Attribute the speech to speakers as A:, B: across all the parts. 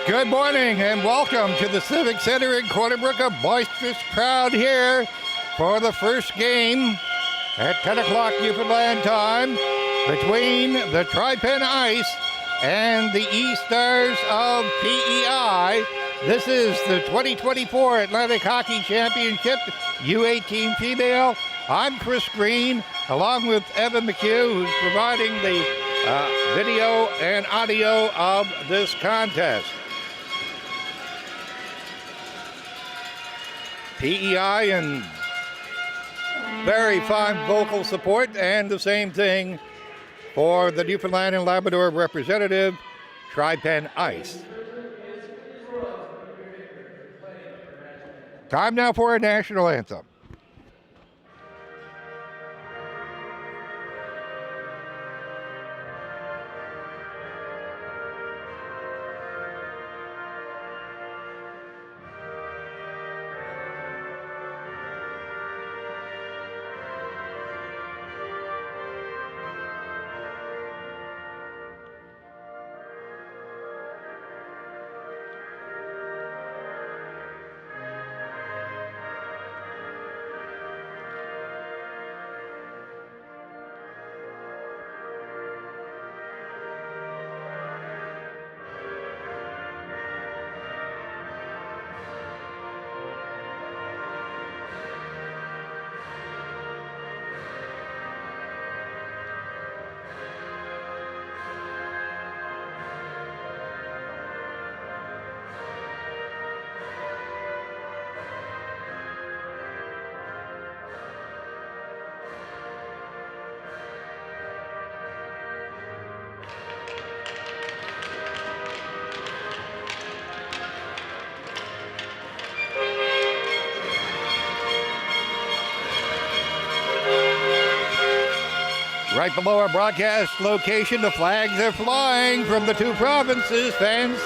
A: Good morning and welcome to the Civic Center in Corner Brook. A boisterous crowd here for the first game at 10 o'clock Newfoundland time between the Tripen Ice and the E-Stars of PEI. This is the 2024 Atlantic Hockey Championship, U18 female. I'm Chris Green, along with Evan McHugh, who's providing the video and audio of this contest. PEI and very fine vocal support, and the same thing for the Newfoundland and Labrador representative, Tripen Ice. Time now for a national anthem. Right below our broadcast location, the flags are flying from the two provinces, fans,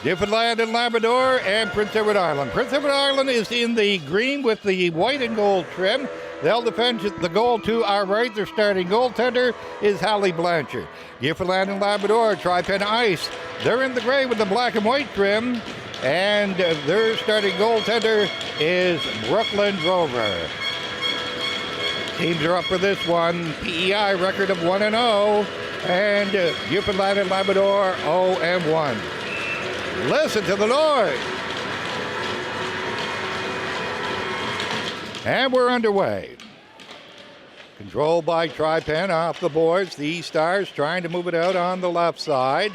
A: Newfoundland and Labrador, and Prince Edward Island. Prince Edward Island is in the green with the white and gold trim. They'll defend the goal to our right. Their starting goaltender is Hallie Blanchard. Newfoundland and Labrador, Tripen Ice, they're in the gray with the black and white trim, and their starting goaltender is Brooklyn Drover. Teams are up for this one. PEI record of 1-0, and Newfoundland and Labrador 0-1. Listen to the noise. And we're underway. Controlled by Tripen off the boards. The E-Stars trying to move it out on the left side.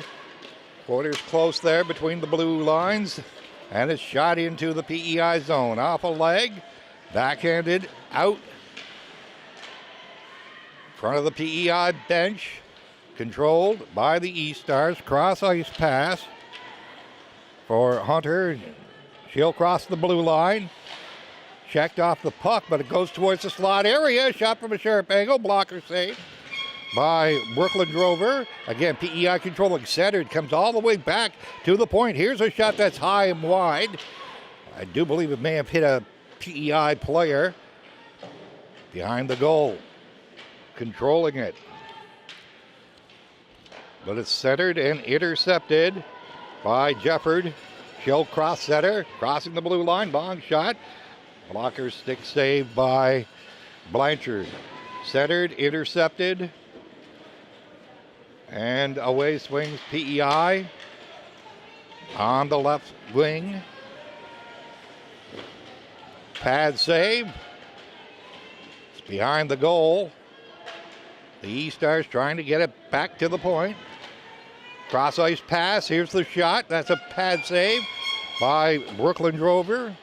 A: Quarters close there between the blue lines, and it's shot into the PEI zone. Off a leg, backhanded out. Front of the PEI bench, controlled by the E-Stars. Cross ice pass for Hunter. She'll cross the blue line. Checked off the puck, but it goes towards the slot area. Shot from a sharp angle. Blocker save by Brooklyn Drover. Again, PEI controlling center. It comes all the way back to the point. Here's a shot that's high and wide. I do believe it may have hit a PEI player behind the goal. Controlling it, but it's centered and intercepted by Jefford. She'll cross center, crossing the blue line. Long shot. Blocker stick save by Blanchard. Centered, intercepted, and away swings PEI on the left wing. Pad save. It's behind the goal. The E-Stars trying to get it back to the point. Cross ice pass. Here's the shot. That's a pad save by Brooklyn Drover.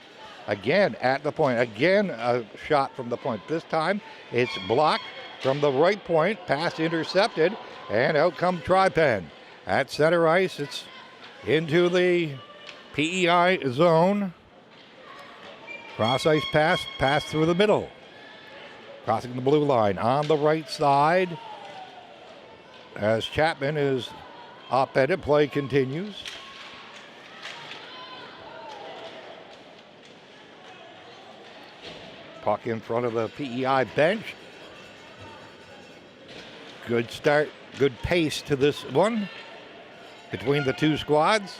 A: Again at the point. Again a shot from the point. This time it's blocked from the right point. Pass intercepted. And out comes Tripen. At center ice, it's into the PEI zone. Cross ice pass. Pass through the middle. Crossing the blue line on the right side as Chapman is up-ended. Play continues. Puck in front of the PEI bench. Good start, good pace to this one between the two squads.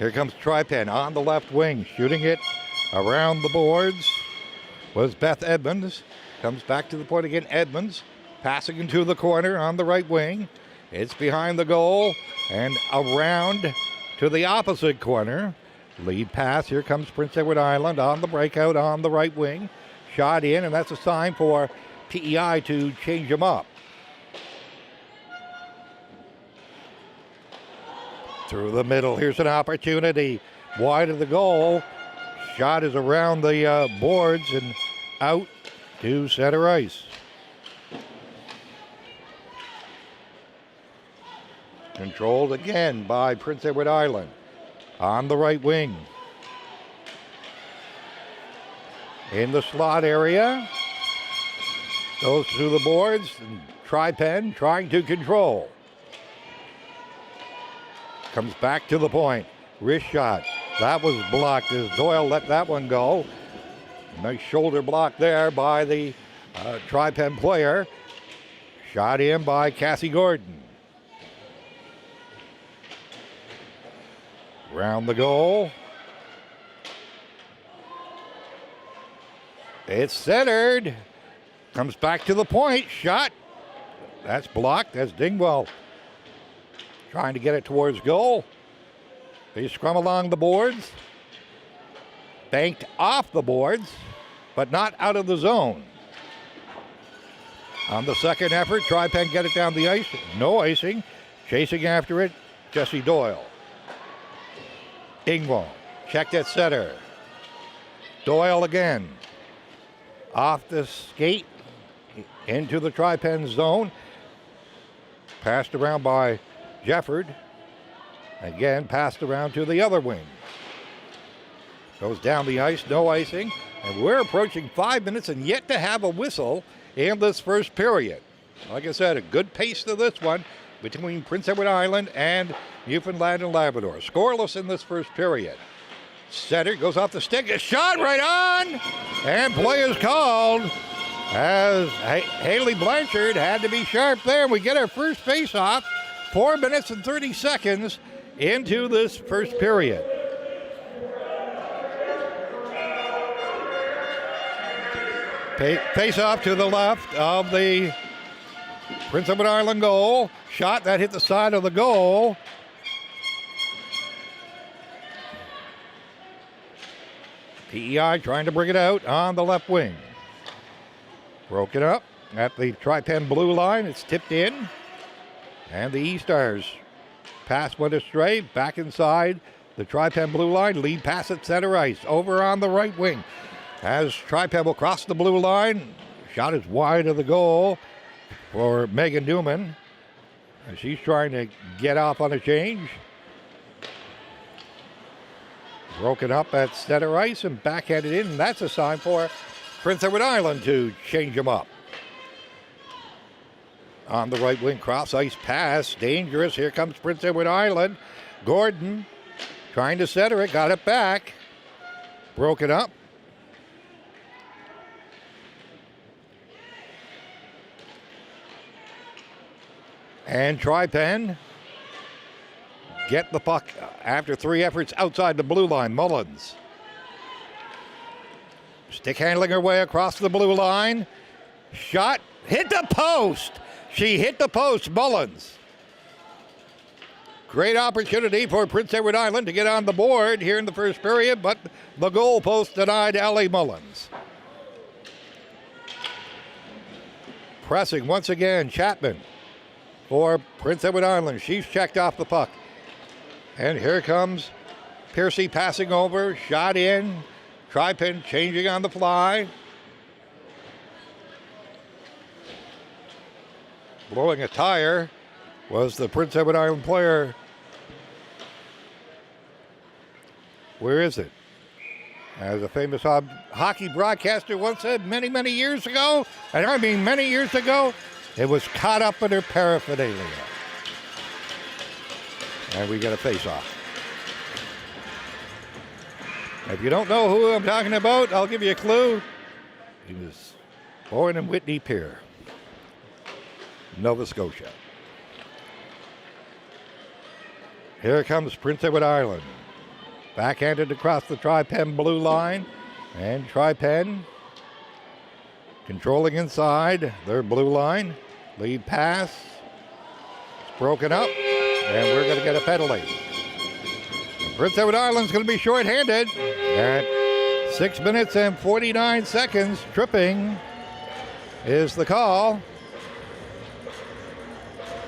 A: Here comes Tripen on the left wing, shooting it around the boards. Was Beth Edmonds. Comes back to the point again. Edmonds passing into the corner on the right wing. It's behind the goal and around to the opposite corner. Lead pass. Here comes Prince Edward Island on the breakout on the right wing. Shot in, and that's a sign for PEI to change them up. Through the middle. Here's an opportunity. Wide of the goal. Shot is around the boards and out to center ice. Controlled again by Prince Edward Island on the right wing. In the slot area. Goes through the boards. And Tripen trying to control. Comes back to the point. Wrist shot. That was blocked as Doyle let that one go. Nice shoulder block there by the Tripen player. Shot in by Cassie Gordon. Round the goal. It's centered. Comes back to the point. Shot. That's blocked. That's Dingwell trying to get it towards goal. They scrum along the boards. Banked off the boards, but not out of the zone. On the second effort, Tripen get it down the ice. No icing. Chasing after it, Jesse Doyle. Ingvall checked at center. Doyle again. Off the skate into the Tripen zone. Passed around by Jefford. Again, passed around to the other wing. Goes down the ice, no icing. And we're approaching 5 minutes and yet to have a whistle in this first period. Like I said, a good pace to this one between Prince Edward Island and Newfoundland and Labrador. Scoreless in this first period. Center goes off the stick, a shot right on, and play is called as Haley Blanchard had to be sharp there. We get our first face-off, 4 minutes and 30 seconds into this first period. Face-off to the left of the Prince Edward Island goal. Shot that hit the side of the goal. PEI trying to bring it out on the left wing. Broken up at the Tripen blue line. It's tipped in. And the E-Stars pass went astray. Back inside the Tripen blue line. Lead pass at center ice. Over on the right wing. As Tripen will cross the blue line. Shot is wide of the goal for Megan Newman. She's trying to get off on a change. Broken up at center ice and backhanded in, and that's a sign for Prince Edward Island to change them up. On the right wing, cross ice pass, dangerous. Here comes Prince Edward Island. Gordon trying to center it, got it back. Broken up. And Tripen get the puck after 3 efforts outside the blue line. Mullins. Stick handling her way across the blue line. Shot, hit the post. She hit the post, Mullins. Great opportunity for Prince Edward Island to get on the board here in the first period, but the goal post denied Ellie Mullins. Pressing once again, Chapman for Prince Edward Island. She's checked off the puck. And here comes Piercy passing over, shot in. Tripen changing on the fly. Blowing a tire was the Prince Edward Island player. Where is it? As a famous hockey broadcaster once said many, many years ago, and I mean many years ago, it was caught up in her paraphernalia. And we get a face-off. If you don't know who I'm talking about, I'll give you a clue. He was born in Whitney Pier, Nova Scotia. Here comes Prince Edward Island. Backhanded across the Tripen blue line. And Tripen controlling inside their blue line. Lead pass. It's broken up. And we're going to get a penalty. Prince Edward Island's going to be shorthanded at 6 minutes and 49 seconds. Tripping is the call.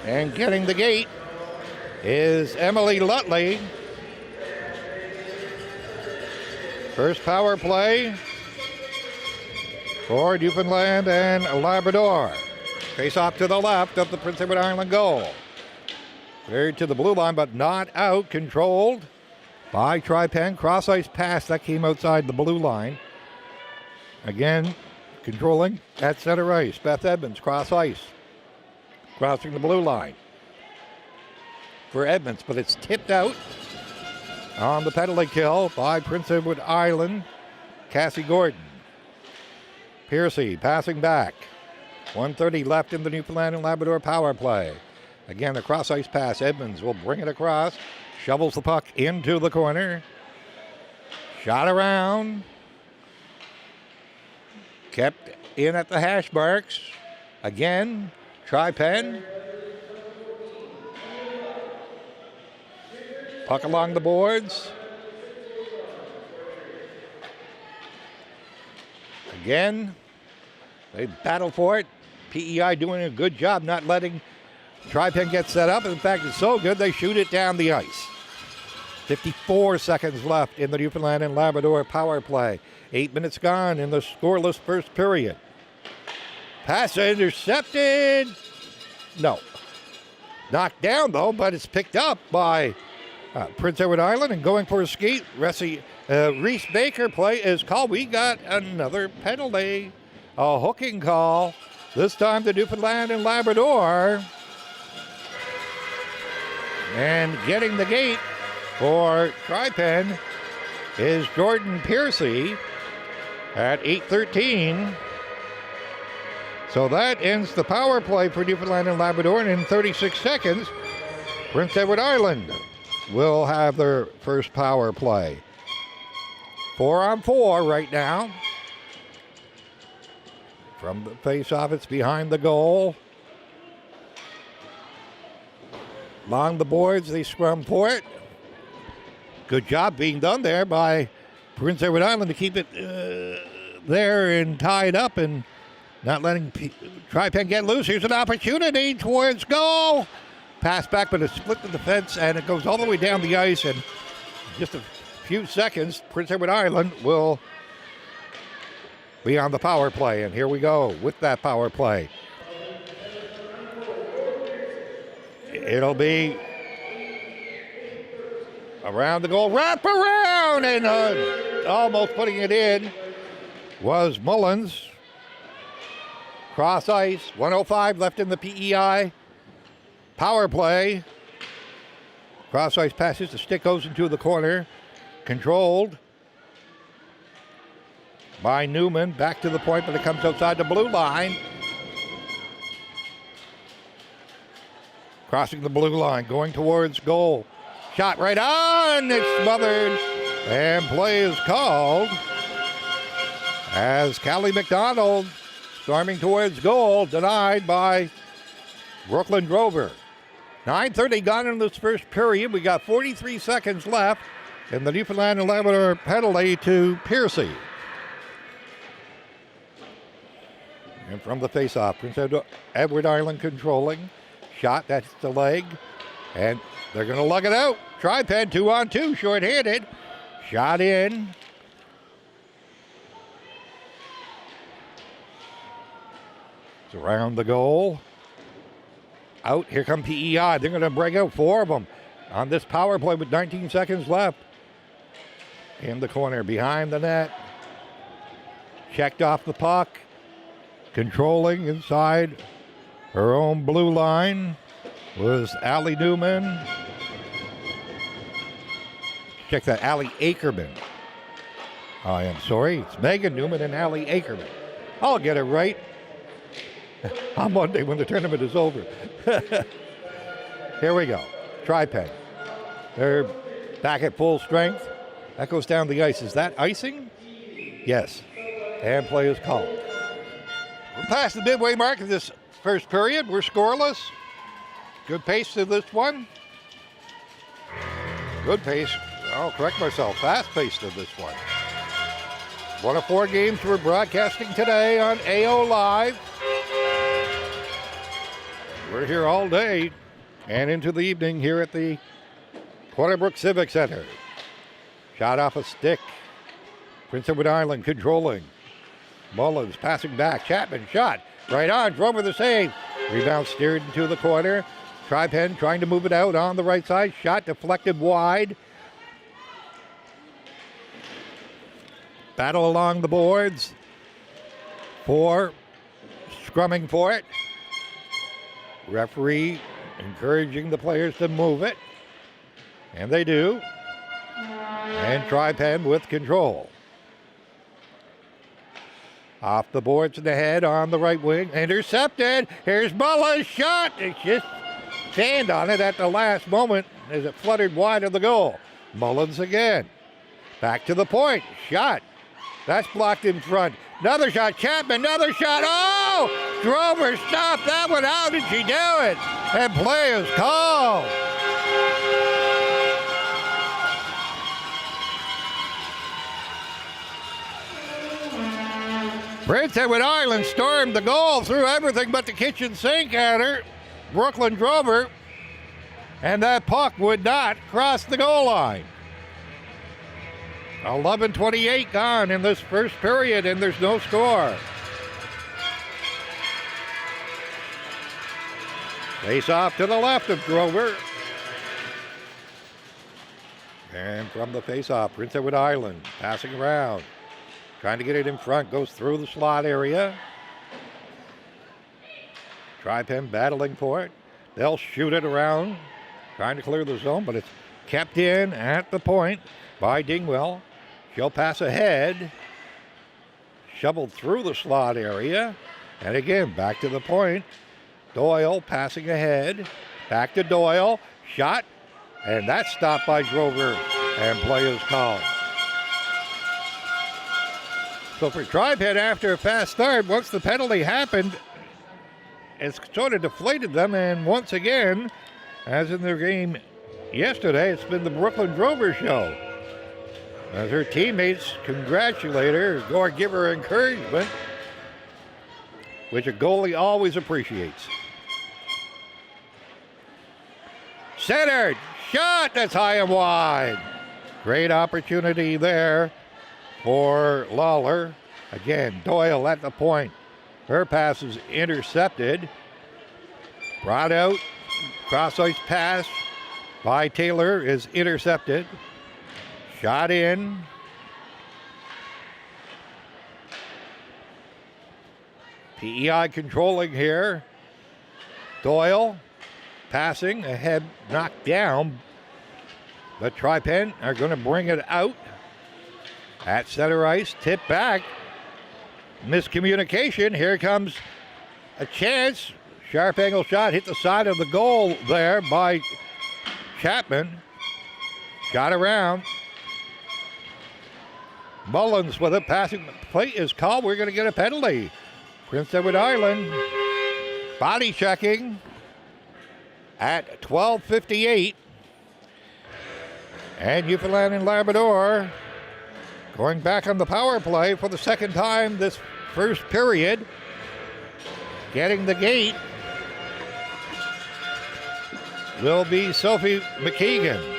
A: And getting the gate is Emily Lutley. First power play for Newfoundland and Labrador. Face off to the left of the Prince Edward Island goal. Cleared to the blue line, but not out. Controlled by Tripen. Cross ice pass that came outside the blue line. Again, controlling at center ice. Beth Edmonds, cross ice. Crossing the blue line for Edmonds, but it's tipped out on the penalty kill by Prince Edward Island. Cassie Gordon. Piercy passing back. 1:30 left in the Newfoundland and Labrador power play. Again, a cross ice pass. Edmonds will bring it across. Shovels the puck into the corner. Shot around. Kept in at the hash marks. Again, Tripen. Puck along the boards. Again, they battle for it. PEI doing a good job not letting Tripen get set up. In fact, it's so good they shoot it down the ice. 54 seconds left in the Newfoundland and Labrador power play. 8 minutes gone in the scoreless first period. Pass intercepted. No. Knocked down, though, but it's picked up by Prince Edward Island and going for a skate. Reese Baker play is called. We got another penalty. A hooking call. This time the Newfoundland and Labrador. And getting the gate for Tripen is Jordan Piercy at 8:13. So that ends the power play for Newfoundland and Labrador. And in 36 seconds, Prince Edward Island will have their first power play. 4-on-4 right now. From the face-off, it's behind the goal. Along the boards, they scrum for it. Good job being done there by Prince Edward Island to keep it there and tied up and not letting Tripen get loose. Here's an opportunity towards goal. Pass back, but it's split the defense, and it goes all the way down the ice. And just a few seconds, Prince Edward Island will be on the power play. And here we go with that power play. It'll be around the goal, wrap around, and almost putting it in was Mullins. Cross ice, 1:05 left in the PEI power play. Cross ice passes, the stick goes into the corner. Controlled by Newman, back to the point, but it comes outside the blue line. Crossing the blue line, going towards goal. Shot right on, it's smothered, and play is called as Callie McDonald storming towards goal, denied by Brooklyn Drover. 9:30 gone in this first period. We got 43 seconds left in the Newfoundland and Labrador penalty to Piercy. And from the face-off, Prince Edward Island controlling. Shot, that's the leg. And they're going to lug it out. Tripen, 2-on-2, short-handed. Shot in. It's around the goal. Out, here come PEI. They're going to break out 4 of them on this power play with 19 seconds left. In the corner, behind the net. Checked off the puck. Controlling inside her own blue line was Allie Newman. Check that, Allie Akerman. I am sorry, it's Megan Newman and Allie Akerman. I'll get it right on Monday when the tournament is over. Here we go. Tripen. They're back at full strength. That goes down the ice. Is that icing? Yes. And play is called. We're past the midway mark of this first period. We're scoreless. Good pace to this one. Good pace. I'll correct myself. Fast pace to this one. One of 4 games we're broadcasting today on AO Live. We're here all day and into the evening here at the Cornerbrook Civic Center. Shot off a stick. Prince Edward Island controlling. Mullins passing back. Chapman shot. Right on. Drove with the save. Rebound steered into the corner. Tripen trying to move it out on the right side. Shot deflected wide. Battle along the boards. 4 scrumming for it. Referee encouraging the players to move it. And they do. And Tripen with control. Off the boards and ahead on the right wing. Intercepted. Here's Mullins' shot. It's just sand on it at the last moment as it fluttered wide of the goal. Mullins again. Back to the point. Shot. That's blocked in front. Another shot. Chapman. Another shot. Oh! Drover stopped that one. How did she do it? And play is called. Prince Edward Island stormed the goal, threw everything but the kitchen sink at her. Brooklyn Drover. And that puck would not cross the goal line. 11:28 gone in this first period, and there's no score. Face off to the left of Drover. And from the face off, Prince Edward Island passing around. Trying to get it in front, goes through the slot area. Tripen battling for it. They'll shoot it around, trying to clear the zone, but it's kept in at the point by Dingwell. She'll pass ahead. Shoveled through the slot area. And again, back to the point. Doyle passing ahead. Back to Doyle. Shot. And that's stopped by Drover. And play is called. So for Tripen, after a fast start, once the penalty happened, it's sort of deflated them. And once again, as in their game yesterday, it's been the Brooklyn Drover show. As her teammates congratulate her or give her encouragement, which a goalie always appreciates. Centered, shot, that's high and wide. Great opportunity there for Lawler. Again, Doyle at the point. Her pass is intercepted. Brought out, cross-ice pass by Taylor is intercepted. Shot in. PEI controlling here. Doyle passing, ahead knocked down. But Tripen are going to bring it out. At center ice, tip back. Miscommunication. Here comes a chance. Sharp angle shot hit the side of the goal there by Chapman. Shot around. Mullins with it, passing play is called. We're going to get a penalty. Prince Edward Island body checking at 12:58. And Newfoundland and Labrador going back on the power play for the second time this first period. Getting the gate will be Sophie McKeegan.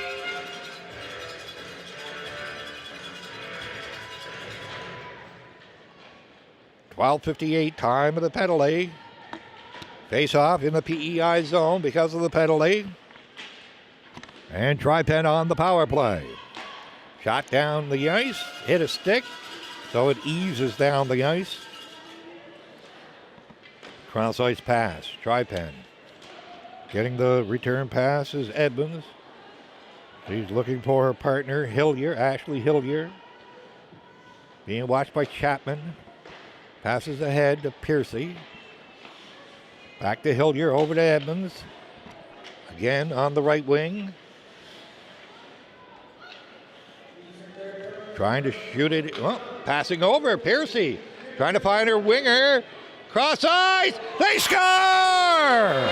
A: 12:58, time of the penalty. Face off in the PEI zone because of the penalty. And Tripen on the power play. Shot down the ice, hit a stick, so it eases down the ice. Cross ice pass, Tripen. Getting the return pass is Edmonds. She's looking for her partner, Hillier, Ashley Hillier. Being watched by Chapman. Passes ahead to Piercy. Back to Hillier, over to Edmonds. Again on the right wing. trying to shoot it. Well, passing over. Piercy trying to find her winger. Cross ice. They score!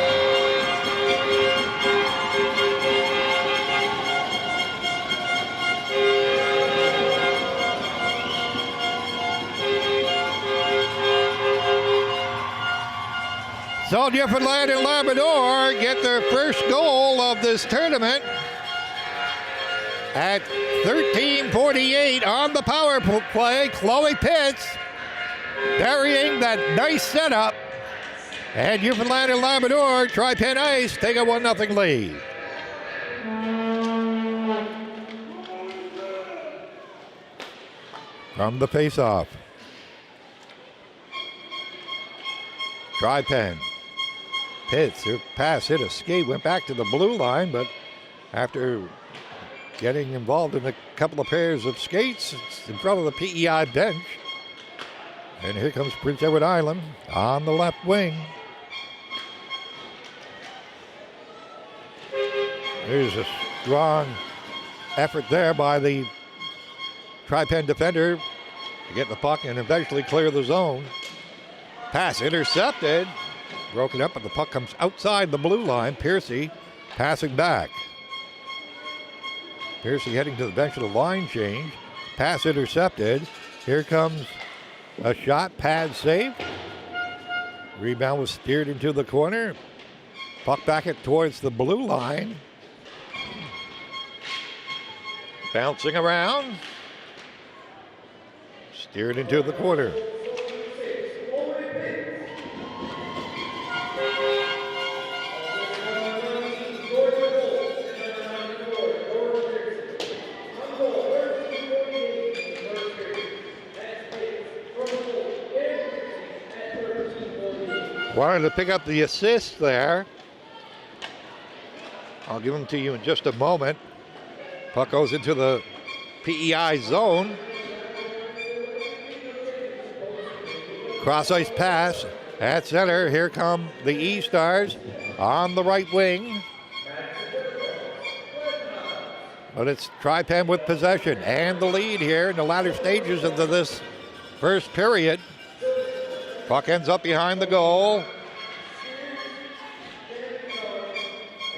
A: So Newfoundland and Labrador get their first goal of this tournament at 13:48 on the power play. Chloe Pitts burying that nice setup. And Newfoundland and Labrador, Tripen Ice, take a 1-0 lead. From the face-off. Tripen. Pitts, her pass hit a skate, went back to the blue line, but after getting involved in a couple of pairs of skates, it's in front of the PEI bench. And here comes Prince Edward Island on the left wing. There's a strong effort there by the Tripen defender to get the puck and eventually clear the zone. Pass intercepted. Broken up, but the puck comes outside the blue line. Piercy passing back. Piercy heading to the bench of the line change. Pass intercepted. Here comes a shot. Pad save. Rebound was steered into the corner. Puck back it towards the blue line. Bouncing around. Steered into the corner. Wanted to pick up the assist there. I'll give them to you in just a moment. Puck goes into the PEI zone. Cross ice pass at center. Here come the E-Stars on the right wing. But it's Tripen with possession and the lead here in the latter stages of this first period. Puck ends up behind the goal.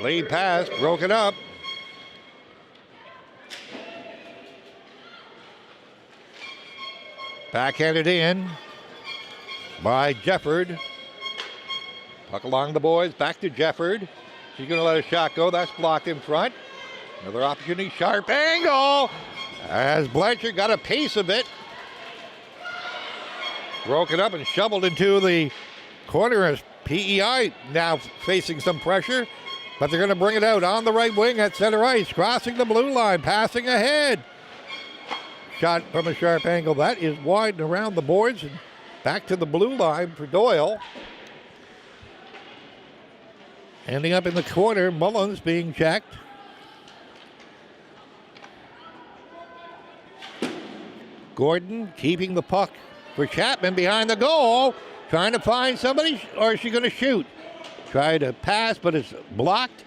A: Lead pass broken up. Backhanded in by Jefford. Puck along the boards, back to Jefford. She's going to let a shot go. That's blocked in front. Another opportunity, sharp angle. As Blanchard got a piece of it. Broken up and shoveled into the corner as PEI now facing some pressure. But they're going to bring it out on the right wing at center ice. Crossing the blue line, passing ahead. Shot from a sharp angle. That is wide and around the boards and back to the blue line for Doyle. Ending up in the corner, Mullins being checked. Gordon keeping the puck for Chapman behind the goal. Trying to find somebody, or is she going to shoot? Try to pass, but it's blocked.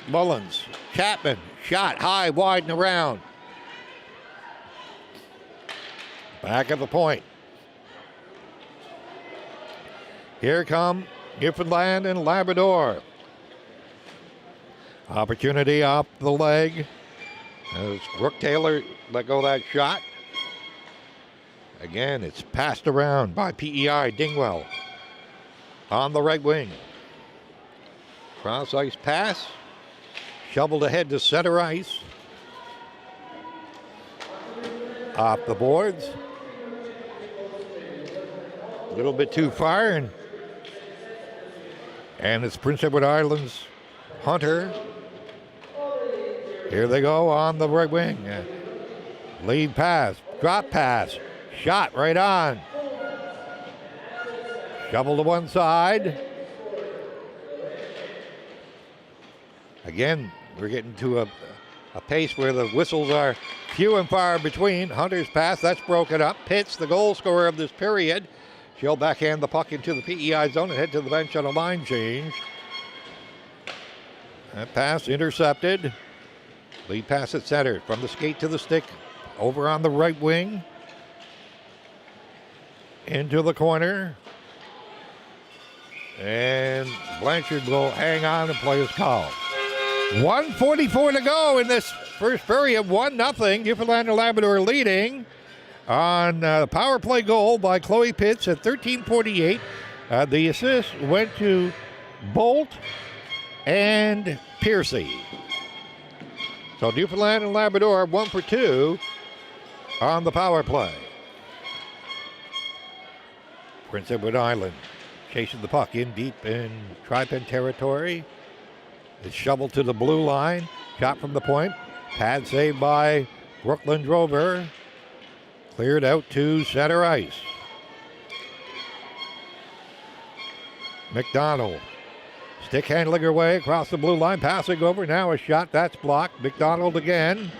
A: Mullins, Chapman, shot high, wide, and around. Back at the point. Here come Newfoundland and Labrador. Opportunity off the leg. As Brooke Taylor let go of that shot. Again, it's passed around by PEI Dingwell on the right wing. Cross ice pass. Shoveled ahead to center ice. Off the boards. A little bit too far, and it's Prince Edward Island's Hunter. Here they go on the right wing. Lead pass, drop pass, shot right on. Shovel to one side. Again, we're getting to a pace where the whistles are few and far between. Hunter's pass, that's broken up. Pitts, the goal scorer of this period. She'll backhand the puck into the PEI zone and head to the bench on a line change. That pass intercepted. Lead pass at center. From the skate to the stick. Over on the right wing. Into the corner. And Blanchard will hang on and play his call. 1:44 to go in this first period. 1-0. Newfoundland and Labrador leading on power play goal by Chloe Pitts at 13:48. The assist went to Bolt and Piercy. So Newfoundland and Labrador 1 for 2 on the power play. Prince Edward Island chasing the puck in deep in Tripen territory. It's shoveled to the blue line. Shot from the point. Pad saved by Brooklyn Drover. Cleared out to center ice. McDonald. Stick handling her way across the blue line. Passing over. Now a shot. That's blocked. McDonald again.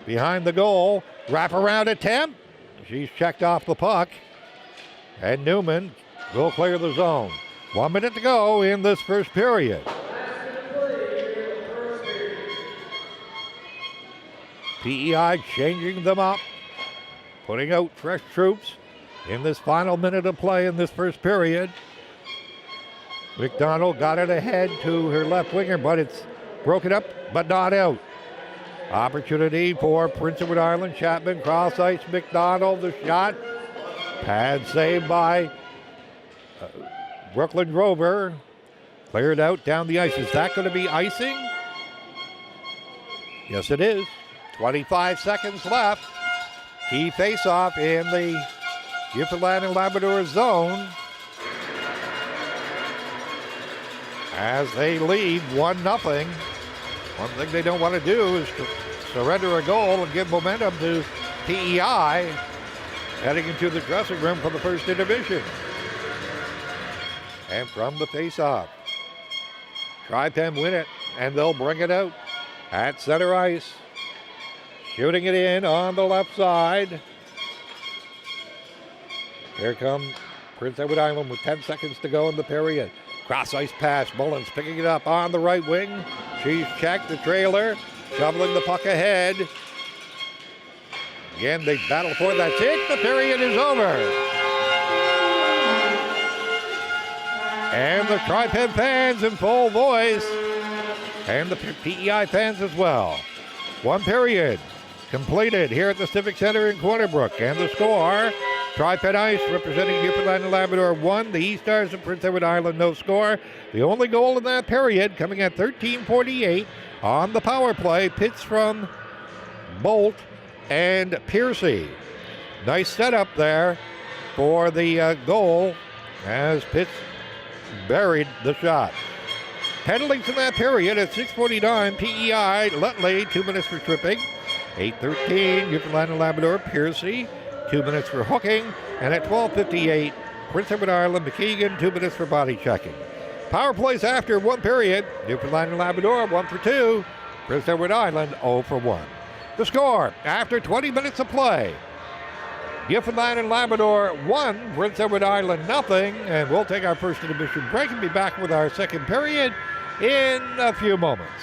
A: Behind the goal. Wraparound attempt. She's checked off the puck. And Newman will clear the zone. 1 minute to go in this first period. PEI changing them up. Putting out fresh troops in this final minute of play in this first period. McDonald got it ahead to her left winger, but it's broken up, but not out. Opportunity for Prince Edward Island. Chapman, cross ice, McDonald, the shot. Pad saved by Brooklyn Drover. Cleared out down the ice. Is that going to be icing? Yes, it is. 25 seconds left. Key face-off in the Newfoundland and Labrador zone as they lead 1-0. One thing they don't want to do is to surrender a goal and give momentum to PEI heading into the dressing room for the first intermission. And from the face-off, Tripen win it, and they'll bring it out at center ice. Shooting it in on the left side. Here come Prince Edward Island with 10 seconds to go in the period. Cross ice pass. Mullins picking it up on the right wing. She's checked the trailer. Shoveling the puck ahead. Again, they battle for it. That's it. The period is over. And the Tripen fans in full voice. And the PEI fans as well. One period completed here at the Civic Center in Corner Brook. And the score, Tripen Ice representing Newfoundland and Labrador 1. The E-Stars of Prince Edward Island no score. The only goal in that period coming at 13:48 on the power play. Pitts from Bolt and Piercy. Nice setup there for the goal as Pitts buried the shot. Penalties in that period at 6:49. PEI, Lutley, 2 minutes for tripping. 8:13, Newfoundland and Labrador, Piercy, 2 minutes for hooking. And at 12:58, Prince Edward Island, McKeegan, 2 minutes for body checking. Power plays after one period. Newfoundland and Labrador, 1 for 2. Prince Edward Island, 0 for 1. The score after 20 minutes of play. Newfoundland and Labrador 1, Prince Edward Island 0. And we'll take our first intermission break and be back with our second period in a few moments.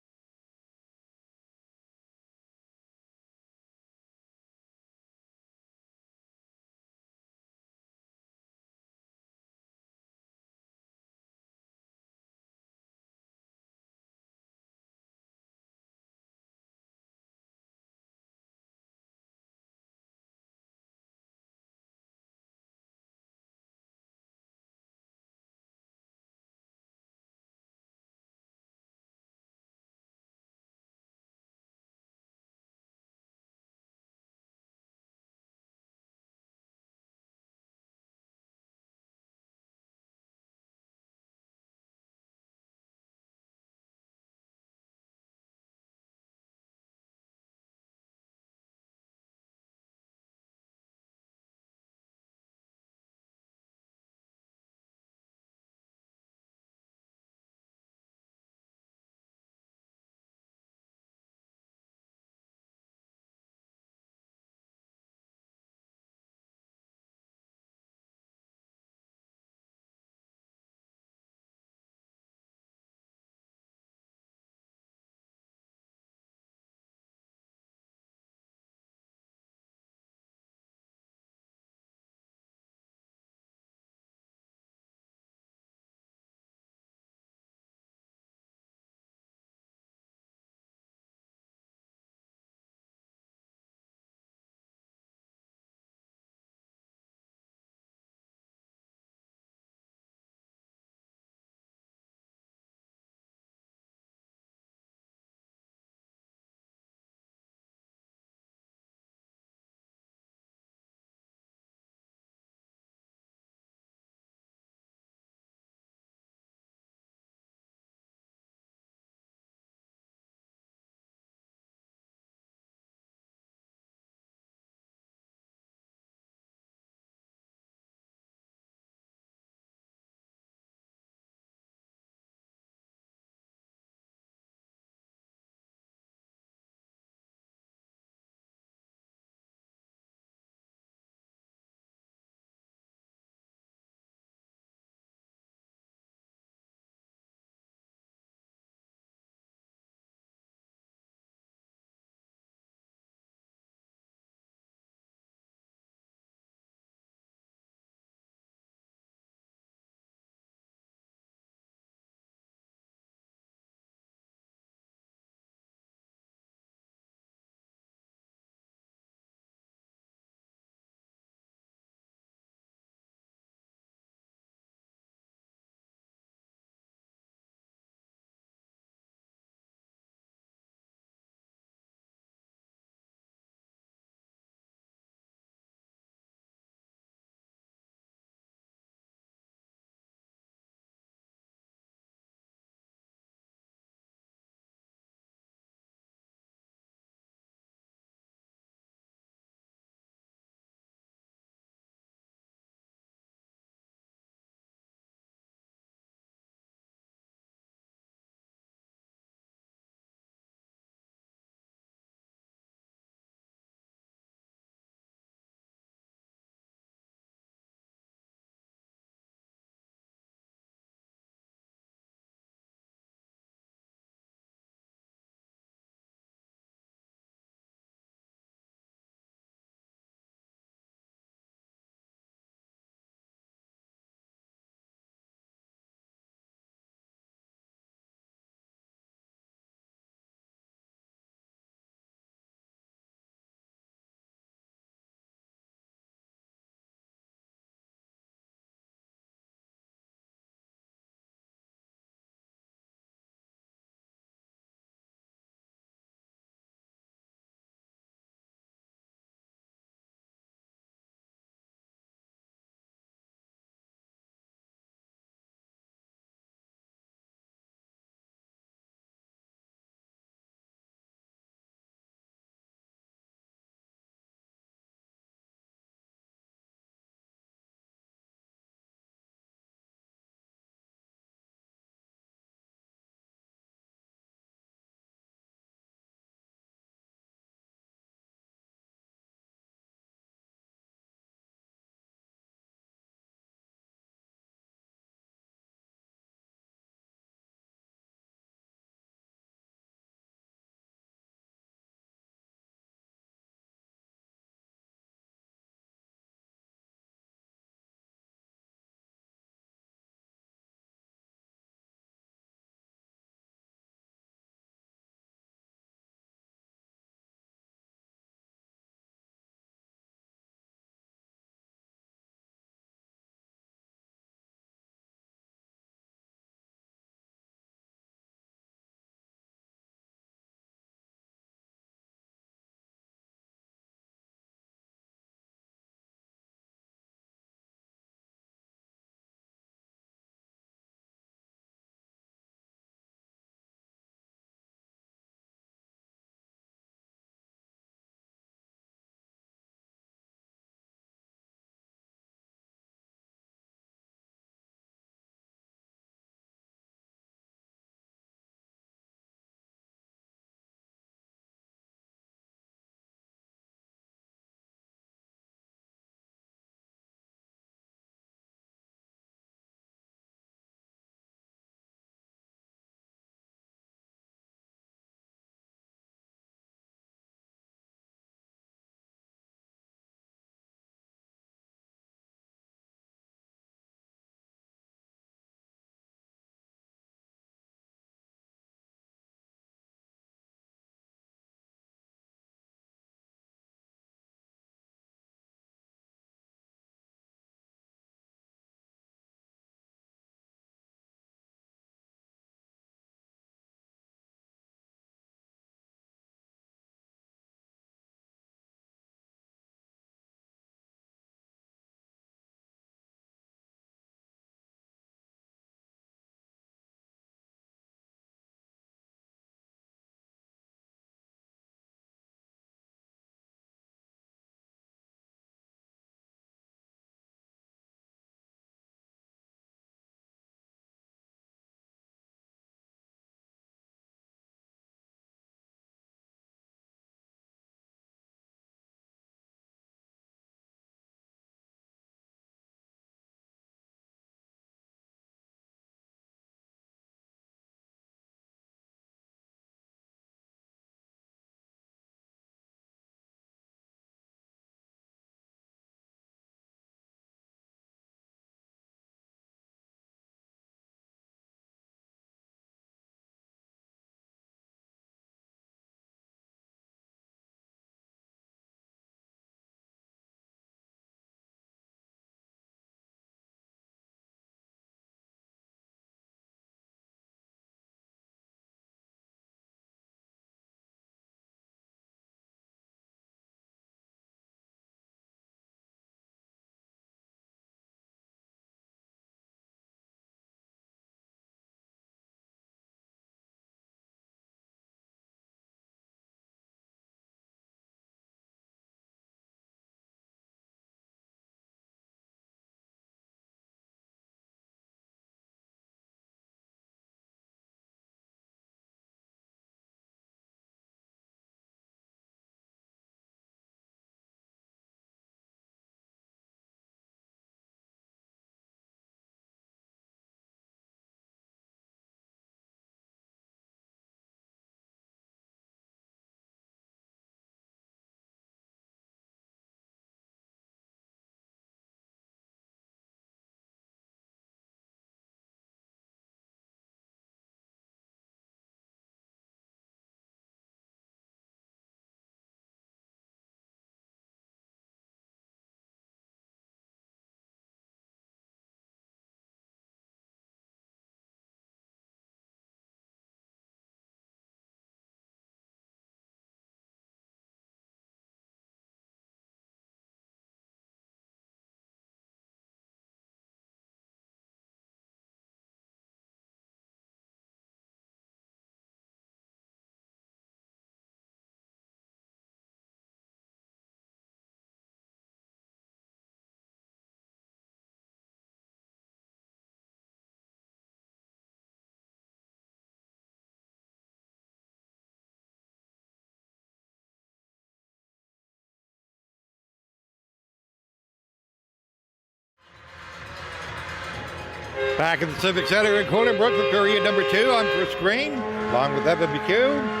A: Back in the Civic Center in Corner Brook for period number 2 on first screen, along with Evan McHugh.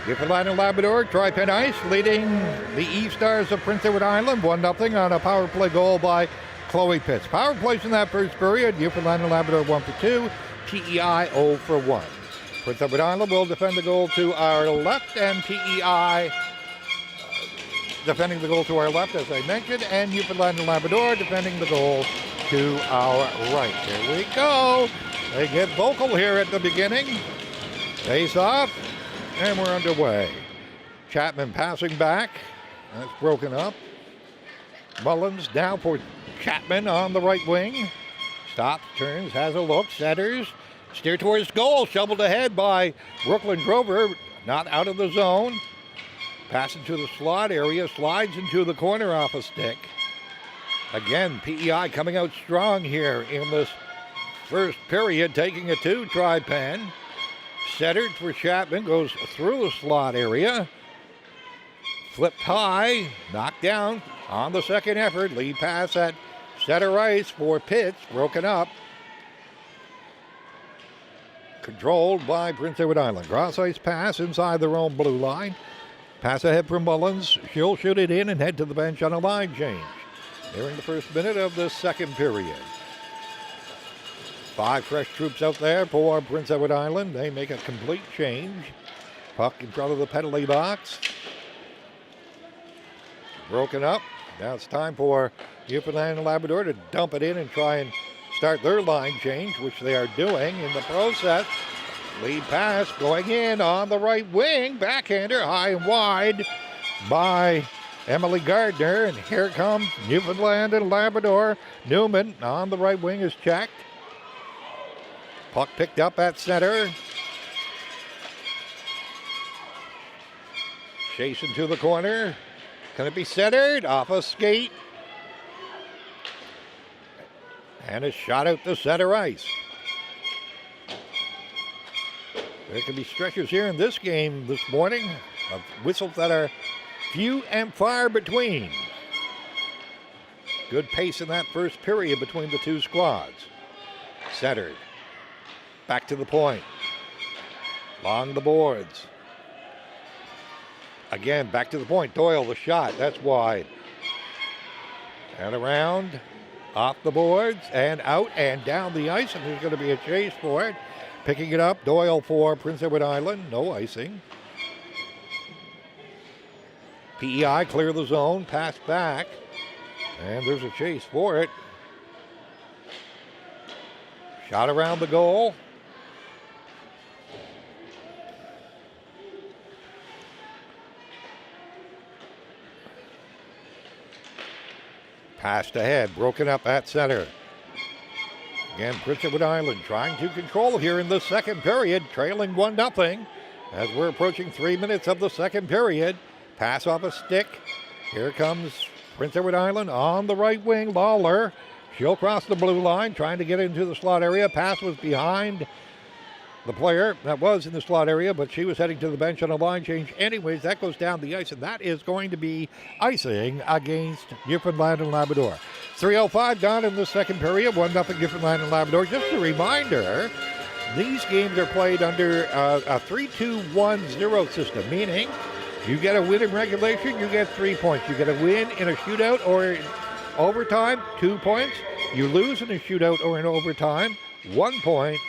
A: Newfoundland and Labrador, Tripen Ice leading the E-Stars of Prince Edward Island 1-0 on a power play goal by Chloe Pitts. Power plays in that first period, Newfoundland and Labrador 1 for 2, PEI 0 for 1. Prince Edward Island will defend the goal to our left, and PEI defending the goal to our left, as I mentioned, and Newfoundland and Labrador defending the goal to our right. Here we go. They get vocal here at the beginning. Face off, and we're underway. Chapman passing back. That's broken up. Mullins down for Chapman on the right wing. Stops, turns, has a look, centers. Steer towards goal, shoveled ahead by Brooklyn Grover. Not out of the zone. Pass into the slot area, slides into the corner off a stick. Again, PEI coming out strong here in this first period, taking it to Tripen. Centered for Chapman, goes through the slot area. Flipped high, knocked down on the second effort. Lead pass at center ice for Pitts, broken up. Controlled by Prince Edward Island. Cross ice pass inside their own blue line. Pass ahead from Mullins. She'll shoot it in and head to the bench on a line change. During the first minute of the second period. 5 fresh troops out there for Prince Edward Island. They make a complete change. Puck in front of the penalty box. Broken up. Now it's time for Newfoundland and Labrador to dump it in and try and start their line change, which they are doing in the process. Lead pass going in on the right wing. Backhander high and wide by Emily Gardner. And here comes Newfoundland and Labrador. Newman on the right wing is checked. Puck picked up at center. Chasing to the corner. Can it be centered? Off a skate. And a shot out to center ice. There can be stretches here in this game this morning of whistles that are few and far between. Good pace in that first period between the two squads. Centered. Back to the point. Along the boards. Again, back to the point. Doyle, the shot. That's wide. And around. Off the boards. And out and down the ice. And there's going to be a chase for it. Picking it up. Doyle for Prince Edward Island. No icing. PEI clear the zone. Pass back. And there's a chase for it. Shot around the goal. Passed ahead, broken up at center. Again, Prince Edward Island trying to control here in the second period, trailing 1-0 as we're approaching 3 minutes of the second period. Pass off a stick. Here comes Prince Edward Island on the right wing. Lawler, she'll cross the blue line, trying to get into the slot area. Pass was behind the player that was in the slot area, but she was heading to the bench on a line change. Anyways, that goes down the ice, and that is going to be icing against Newfoundland and Labrador. 3:05 gone in the second period, 1-0 Newfoundland and Labrador. Just a reminder, these games are played under a 3-2-1-0 system, meaning you get a win in regulation, you get 3 points. You get a win in a shootout or in overtime, 2 points. You lose in a shootout or in overtime, 1 point.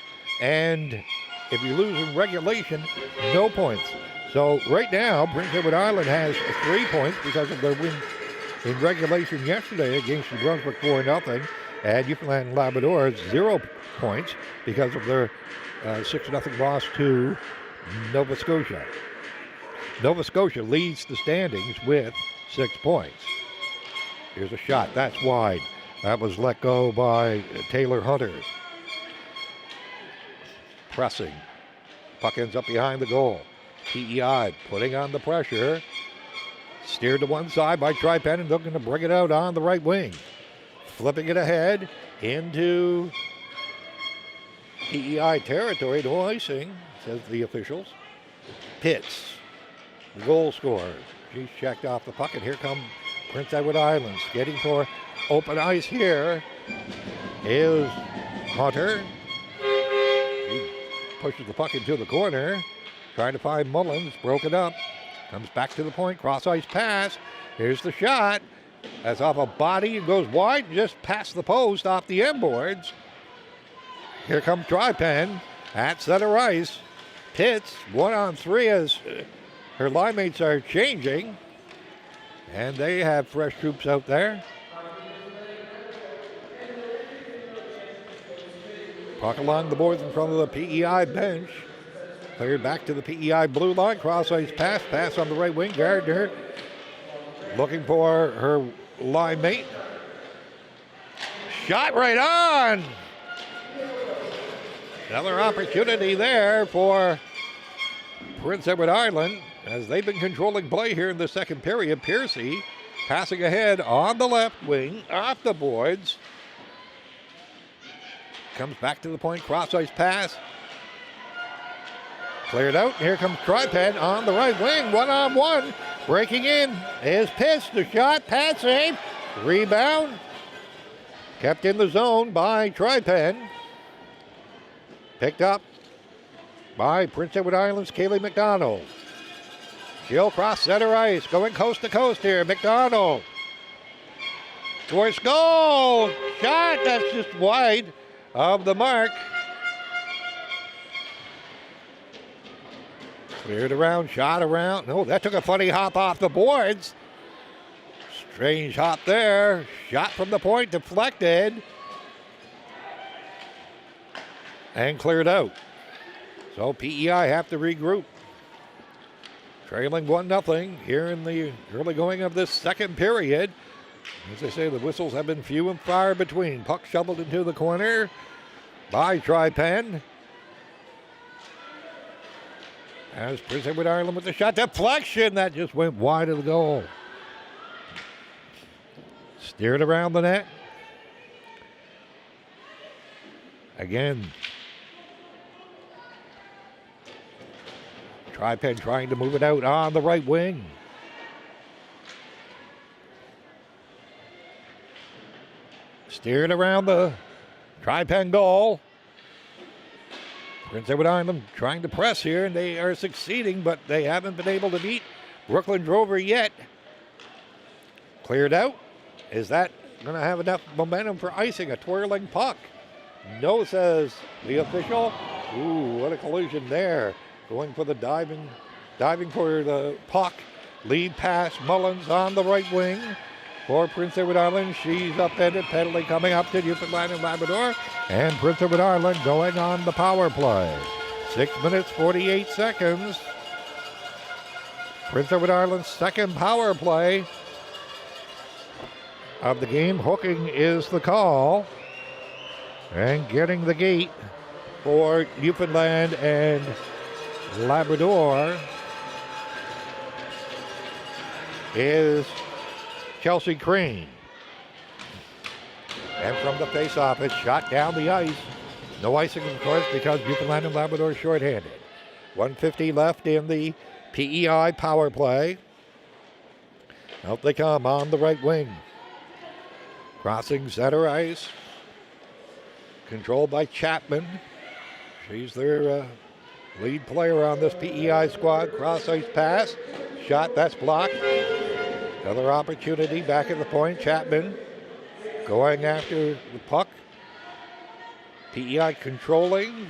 A: And if you lose in regulation, no points. So right now, Prince Edward Island has 3 points because of their win in regulation yesterday against New Brunswick 4-0. And Newfoundland and Labrador has 0 points because of their 6-0 loss to Nova Scotia. Nova Scotia leads the standings with 6 points. Here's a shot. That's wide. That was let go by Taylor Hunter. Pressing. Puck ends up behind the goal. PEI putting on the pressure. Steered to one side by Tripen and looking to bring it out on the right wing. Flipping it ahead into PEI territory. No icing, says the officials. Pitts, the goal scorer. She's checked off the puck, and here come Prince Edward Island. Skating for open ice here is Hunter. He pushes the puck into the corner. Trying to find Mullins. Broken up. Comes back to the point. Cross-ice pass. Here's the shot. That's off a body. It goes wide. Just past the post off the end boards. Here comes Tripen at center ice. Pitts 1-on-3 as her line mates are changing. And they have fresh troops out there. Puck along the boards in front of the PEI bench. Cleared back to the PEI blue line. Cross-ice pass. Pass on the right wing. Gardner looking for her line mate. Shot right on. Another opportunity there for Prince Edward Island as they've been controlling play here in the second period. Piercy passing ahead on the left wing, off the boards. Comes back to the point, cross-ice pass. Cleared out, here comes Tripen on the right wing, one-on-one. Breaking in is Pitts, the shot, pass save, rebound. Kept in the zone by Tripen. Picked up by Prince Edward Island's Kaylee McDonald. She'll cross center ice, going coast to coast here. McDonald. Towards goal. Shot, that's just wide of the mark. Cleared around, shot around. No, that took a funny hop off the boards. Strange hop there. Shot from the point, deflected. And cleared out. So PEI have to regroup. Trailing 1-0 here in the early going of this second period. As I say, the whistles have been few and far between. Puck shoveled into the corner by Tripen. As Prince Edward Island with the shot. Deflection that just went wide of the goal. Steered around the net. Again. Tripen trying to move it out on the right wing. Steered around the Tripen goal. Prince Edward Island trying to press here, and they are succeeding, but they haven't been able to beat Brooklyn Drover yet. Cleared out. Is that going to have enough momentum for icing? A twirling puck. No, says the official. Ooh, what a collision there. Going for the diving for the puck. Lead pass, Mullins on the right wing for Prince Edward Island. She's upended, penalty coming up to Newfoundland and Labrador. And Prince Edward Island going on the power play. 6 minutes, 48 seconds. Prince Edward Island's second power play of the game. Hooking is the call. And getting the gate for Newfoundland and Labrador is Chelsea Crane. And from the face-off, it's shot down the ice. No icing, of course, because Newfoundland and Labrador is shorthanded. 1:50 left in the PEI power play. Out they come on the right wing. Crossing center ice. Controlled by Chapman. She's their lead player on this PEI squad. Cross-ice pass. Shot, that's blocked. Another opportunity back at the point. Chapman going after the puck. PEI controlling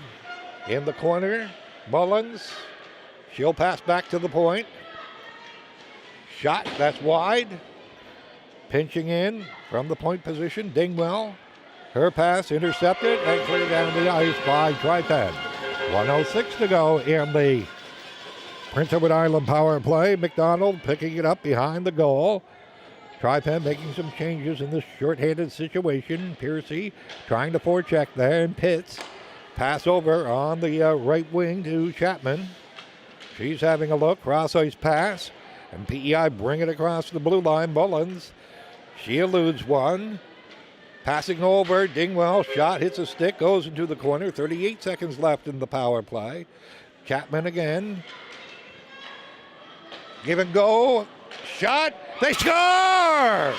A: in the corner. Mullins. She'll pass back to the point. Shot, that's wide. Pinching in from the point position. Dingwell. Her pass intercepted and cleared down the ice by Tripen. 1:06 to go in the Prince Edward Island power play. McDonald picking it up behind the goal. Tripen making some changes in this short-handed situation. Piercy trying to forecheck there, and Pitts pass over on the right wing to Chapman. She's having a look, cross-ice pass, and PEI bring it across the blue line. Mullins, she eludes one. Passing over, Dingwell, shot, hits a stick, goes into the corner. 38 seconds left in the power play. Chapman again. Give and go. Shot. They score!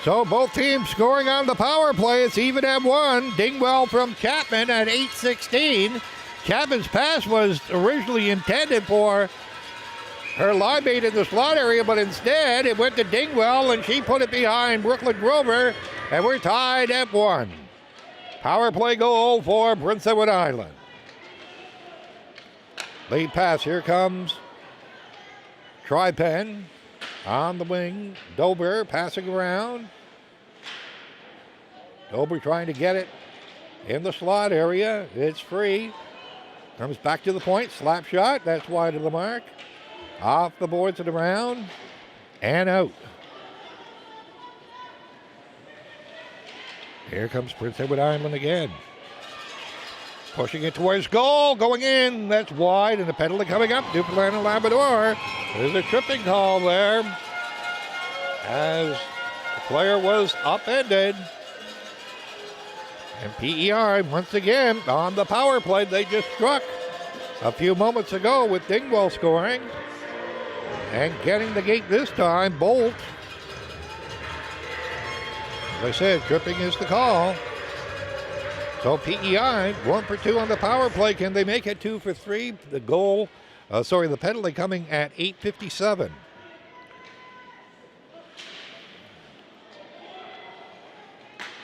A: So both teams scoring on the power play. It's even at 1. Dingwell from Chapman at 8:16. Chapman's pass was originally intended for her line mate in the slot area, but instead it went to Dingwell, and she put it behind Brooklyn Grover, and we're tied at 1. Power play goal for Prince Edward Island. Lead pass, here comes Tripen on the wing. Dober passing around. Dober trying to get it in the slot area. It's free. Comes back to the point. Slap shot. That's wide of the mark. Off the boards and around. And out. Here comes Prince Edward Island again. Pushing it towards goal. Going in. That's wide. And the penalty coming up. Newfoundland and Labrador. There's a tripping call there, as the player was upended. And PEI, once again, on the power play they just struck a few moments ago with Dingwell scoring. And getting the gate this time, Bolt. As I said, tripping is the call. So PEI, 1 for 2 on the power play. Can they make it 2 for 3? The goal, the penalty coming at 8:57.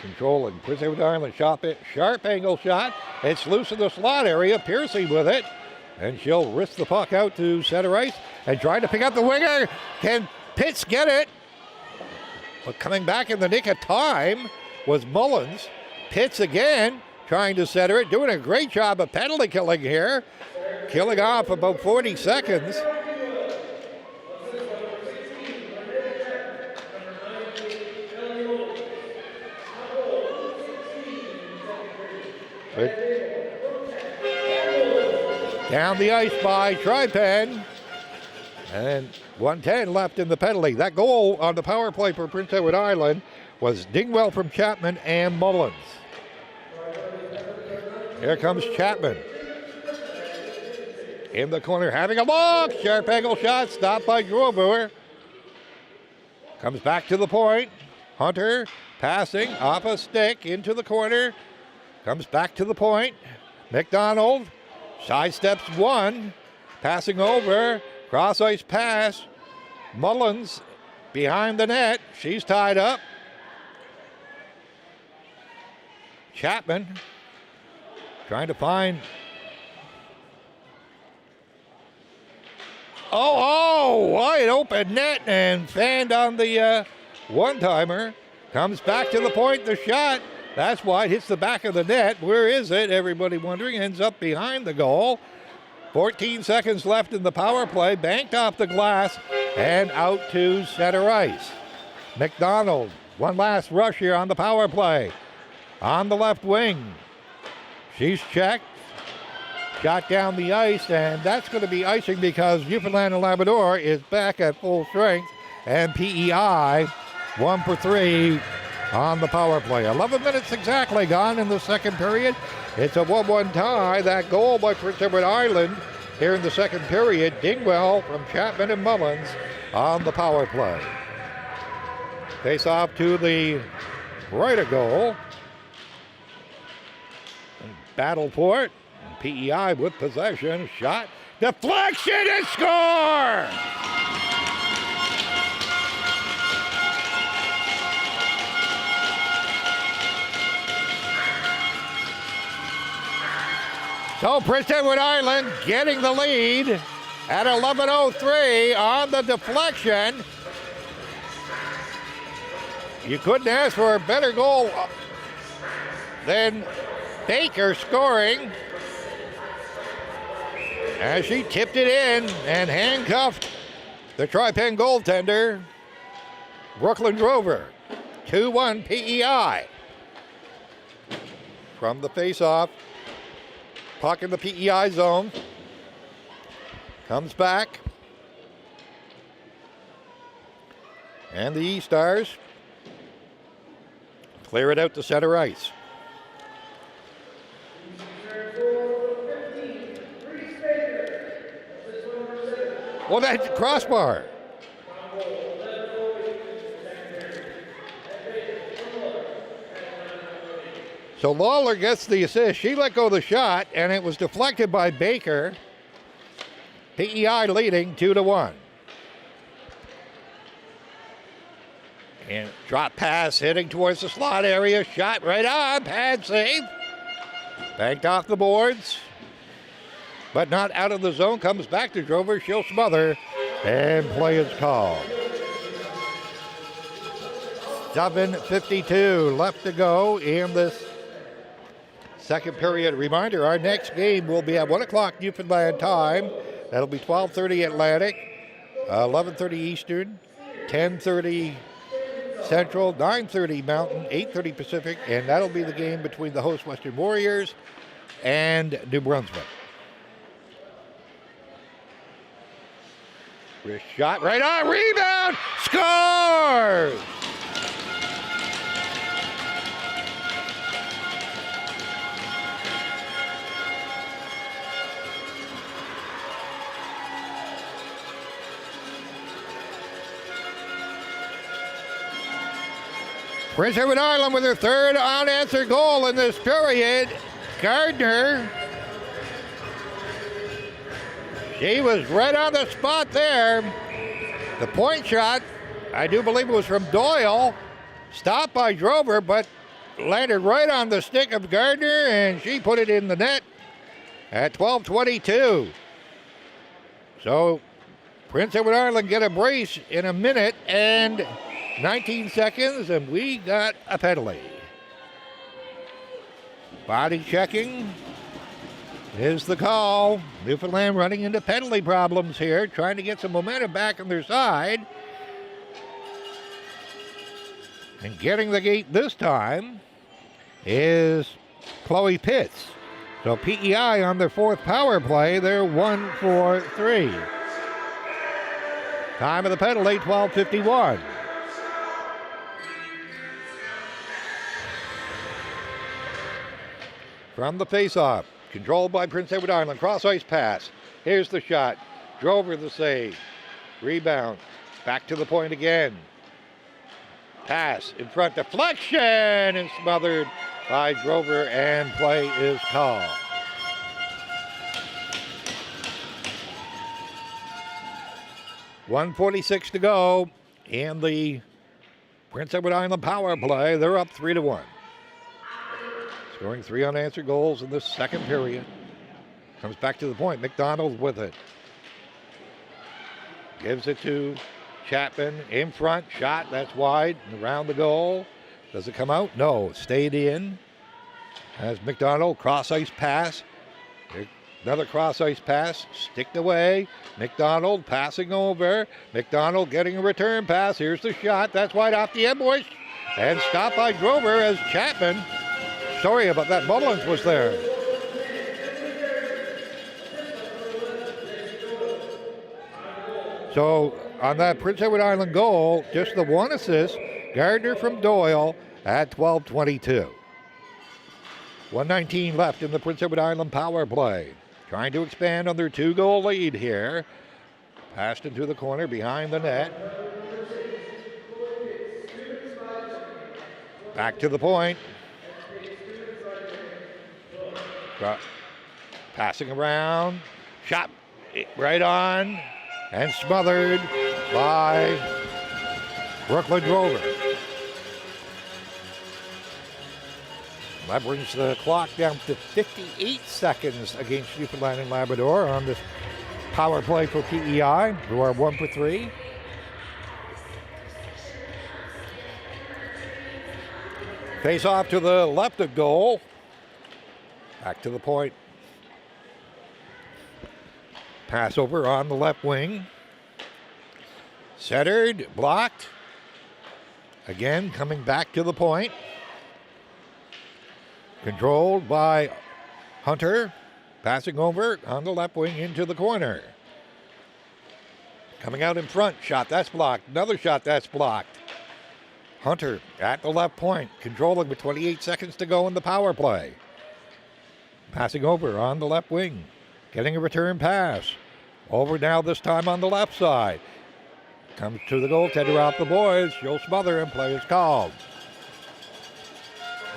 A: Controlling Prince Edward Island, sharp angle shot. It's loose in the slot area. Piercing with it. And she'll wrist the puck out to center ice and trying to pick up the winger. Can Pitts get it? But coming back in the nick of time was Mullins. Pitts again trying to center it. Doing a great job of penalty killing here. Killing off about 40 seconds. Down the ice by Tripen. And 1:10 left in the penalty. That goal on the power play for Prince Edward Island was Dingwell from Chapman and Mullins. Here comes Chapman. In the corner, having a look. Sharp angle shot, stopped by Grover. Comes back to the point. Hunter passing off a stick into the corner. Comes back to the point. McDonald sidesteps one. Passing over. Cross ice pass. Mullins behind the net. She's tied up. Chapman trying to find. Wide open net and fanned on the one-timer. Comes back to the point, the shot. That's wide, hits the back of the net. Where is it? Everybody wondering. Ends up behind the goal. 14 seconds left in the power play. Banked off the glass and out to center ice. McDonald, one last rush here on the power play. On the left wing. She's checked. Shot down the ice, and that's going to be icing because Newfoundland and Labrador is back at full strength, and PEI 1 for 3 on the power play. 11 minutes exactly gone in the second period. It's a 1-1 tie. That goal by Prince Edward Island here in the second period. Dingwell from Chapman and Mullins on the power play. Face off to the right of goal. Battle for it. PEI with possession. Shot. Deflection and score! So Prince Edward Island getting the lead at 11:03 on the deflection. You couldn't ask for a better goal than Baker scoring as she tipped it in and handcuffed the Tripen goaltender, Brooklyn Grover. 2-1 PEI. From the face-off, puck in the PEI zone. Comes back. And the E-Stars clear it out to center ice. Well, that's crossbar. So Lawler gets the assist. She let go of the shot, and it was deflected by Baker. PEI leading 2-1. And drop pass heading towards the slot area. Shot right on. Pad save. Banked off the boards. But not out of the zone. Comes back to Drover. She'll smother. And play is called. 7:52 left to go in this second period. Reminder, our next game will be at 1 o'clock Newfoundland time. That'll be 12:30 Atlantic, 11:30 Eastern, 10:30 Central, 9:30 Mountain, 8:30 Pacific, and that'll be the game between the host Western Warriors and New Brunswick. Wrist shot right on, rebound, scores! Prince Edward Island with her third unanswered goal in this period. Gardner. She was right on the spot there. The point shot, I do believe it was from Doyle. Stopped by Drover, but landed right on the stick of Gardner, and she put it in the net at 12:22. So Prince Edward Island get a brace in a minute and 19 seconds, and we got a penalty. Body checking is the call. Newfoundland running into penalty problems here, trying to get some momentum back on their side. And getting the gate this time is Chloe Pitts. So PEI on their fourth power play, they're 1 for 3. Time of the penalty, 12:51. From the face-off, controlled by Prince Edward Island, cross-ice pass. Here's the shot. Drover the save. Rebound. Back to the point again. Pass in front, deflection, and smothered by Drover, and play is called. .146 to go in the Prince Edward Island power play. They're up 3-1. Scoring 3 unanswered goals in this second period. Comes back to the point. McDonald with it. Gives it to Chapman in front. Shot, that's wide. Around the goal. Does it come out? No, stayed in. As McDonald, cross-ice pass. Another cross-ice pass. Sticked away. McDonald passing over. McDonald getting a return pass. Here's the shot. That's wide off the ambush. And stopped by Drover as Chapman. Sorry about that. Mullins was there. So on that Prince Edward Island goal, just the one assist. Gardner from Doyle at 12:22. 1:19 left in the Prince Edward Island power play. Trying to expand on their 2-goal lead here. Passed into the corner behind the net. Back to the point. Passing around, shot right on, and smothered by Brooklyn Drover. That brings the clock down to 58 seconds against Newfoundland and Labrador on this power play for PEI, who are 1 for 3. Face off to the left of goal. Back to the point. Pass over on the left wing. Centered, blocked. Again, coming back to the point. Controlled by Hunter. Passing over on the left wing into the corner. Coming out in front. Shot, that's blocked. Another shot, that's blocked. Hunter at the left point. Controlling with 28 seconds to go in the power play. Passing over on the left wing. Getting a return pass. Over now this time on the left side. Comes to the goaltender off the boards. She'll smother and play is called.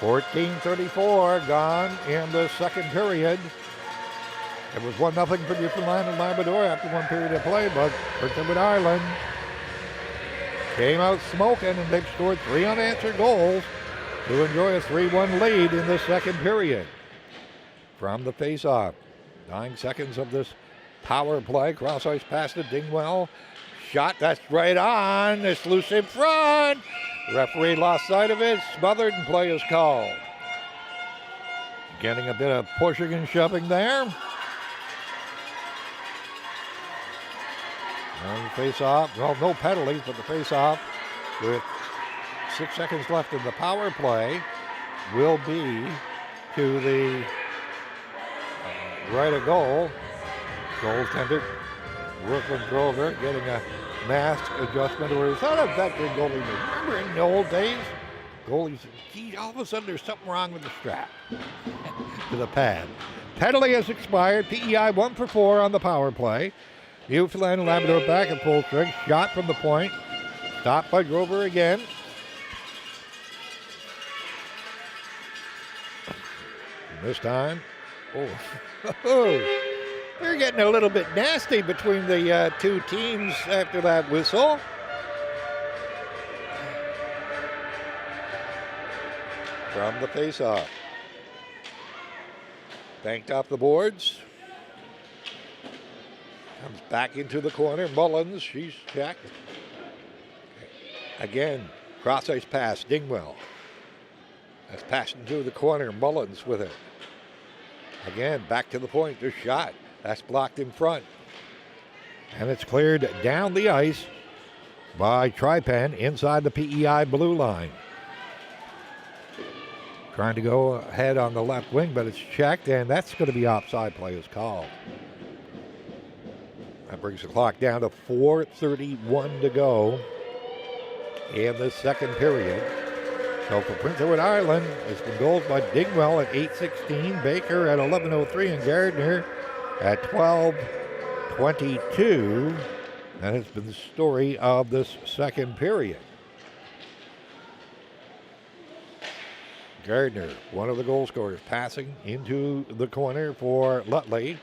A: 14:34 gone in the second period. It was 1-0 for Newfoundland and Labrador after one period of play, but Prince Edward Island came out smoking, and they've scored 3 unanswered goals to enjoy a 3-1 lead in the second period. From the face-off, 9 seconds of this power play, cross-ice pass to Dingwell. Shot, that's right on. It's loose in front. Referee lost sight of it, smothered, and play is called. Getting a bit of pushing and shoving there. And face-off, well, no penalties, but the face-off with 6 seconds left in the power play will be to the right of goal. Goaltender, Brooklyn Grover, getting a mask adjustment, or is that a veteran goalie? Remember in the old days, goalies, gee, all of a sudden there's something wrong with the strap to the pad. Penalty has expired. PEI 1 for 4 on the power play. Newfoundland and Labrador back in full strength. Shot from the point. Stopped by Grover again. And this time, they're getting a little bit nasty between the two teams after that whistle. From the face-off. Banked off the boards. Comes back into the corner. Mullins, she's checked. Again, cross-ice pass, Dingwell. That's passed into the corner. Mullins with it. Again, back to the point. There's shot. That's blocked in front. And it's cleared down the ice by Tripen inside the PEI blue line. Trying to go ahead on the left wing, but it's checked, and that's going to be offside play is called. That brings the clock down to 4:31 to go in the second period. So for Prince Edward Island, it's been goals by Dingwell at 8:16, Baker at 11:03, and Gardner at 12:22. That has been the story of this second period. Gardner, one of the goal scorers, passing into the corner for Lutley.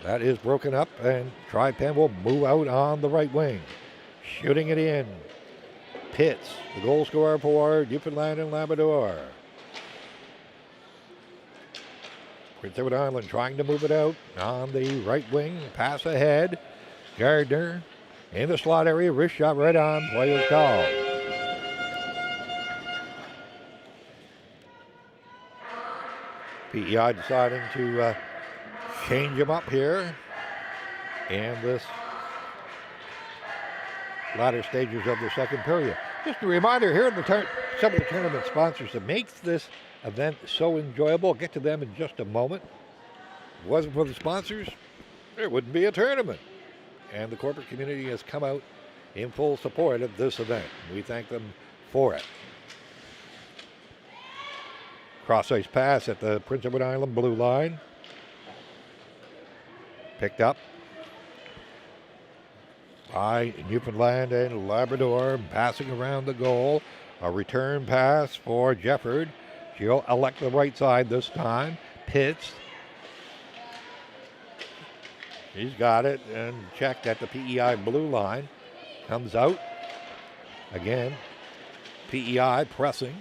A: That is broken up, and Tripen will move out on the right wing. Shooting it in. Pitts, the goal scorer for Newfoundland and Labrador. Prince Edward Island trying to move it out on the right wing. Pass ahead. Gardner in the slot area. Wrist shot right on. Play is called. PEI deciding to change him up here in this latter stages of the second period. Just a reminder here in the some of the tournament sponsors that makes this event so enjoyable. I'll get to them in just a moment. If it wasn't for the sponsors, there wouldn't be a tournament. And the corporate community has come out in full support of this event. We thank them for it. Cross-ice pass at the Prince Edward Island blue line. Picked up by Newfoundland and Labrador, passing around the goal. A return pass for Jefford. She'll elect the right side this time. Pitts. He's got it and checked at the PEI blue line. Comes out. Again, PEI pressing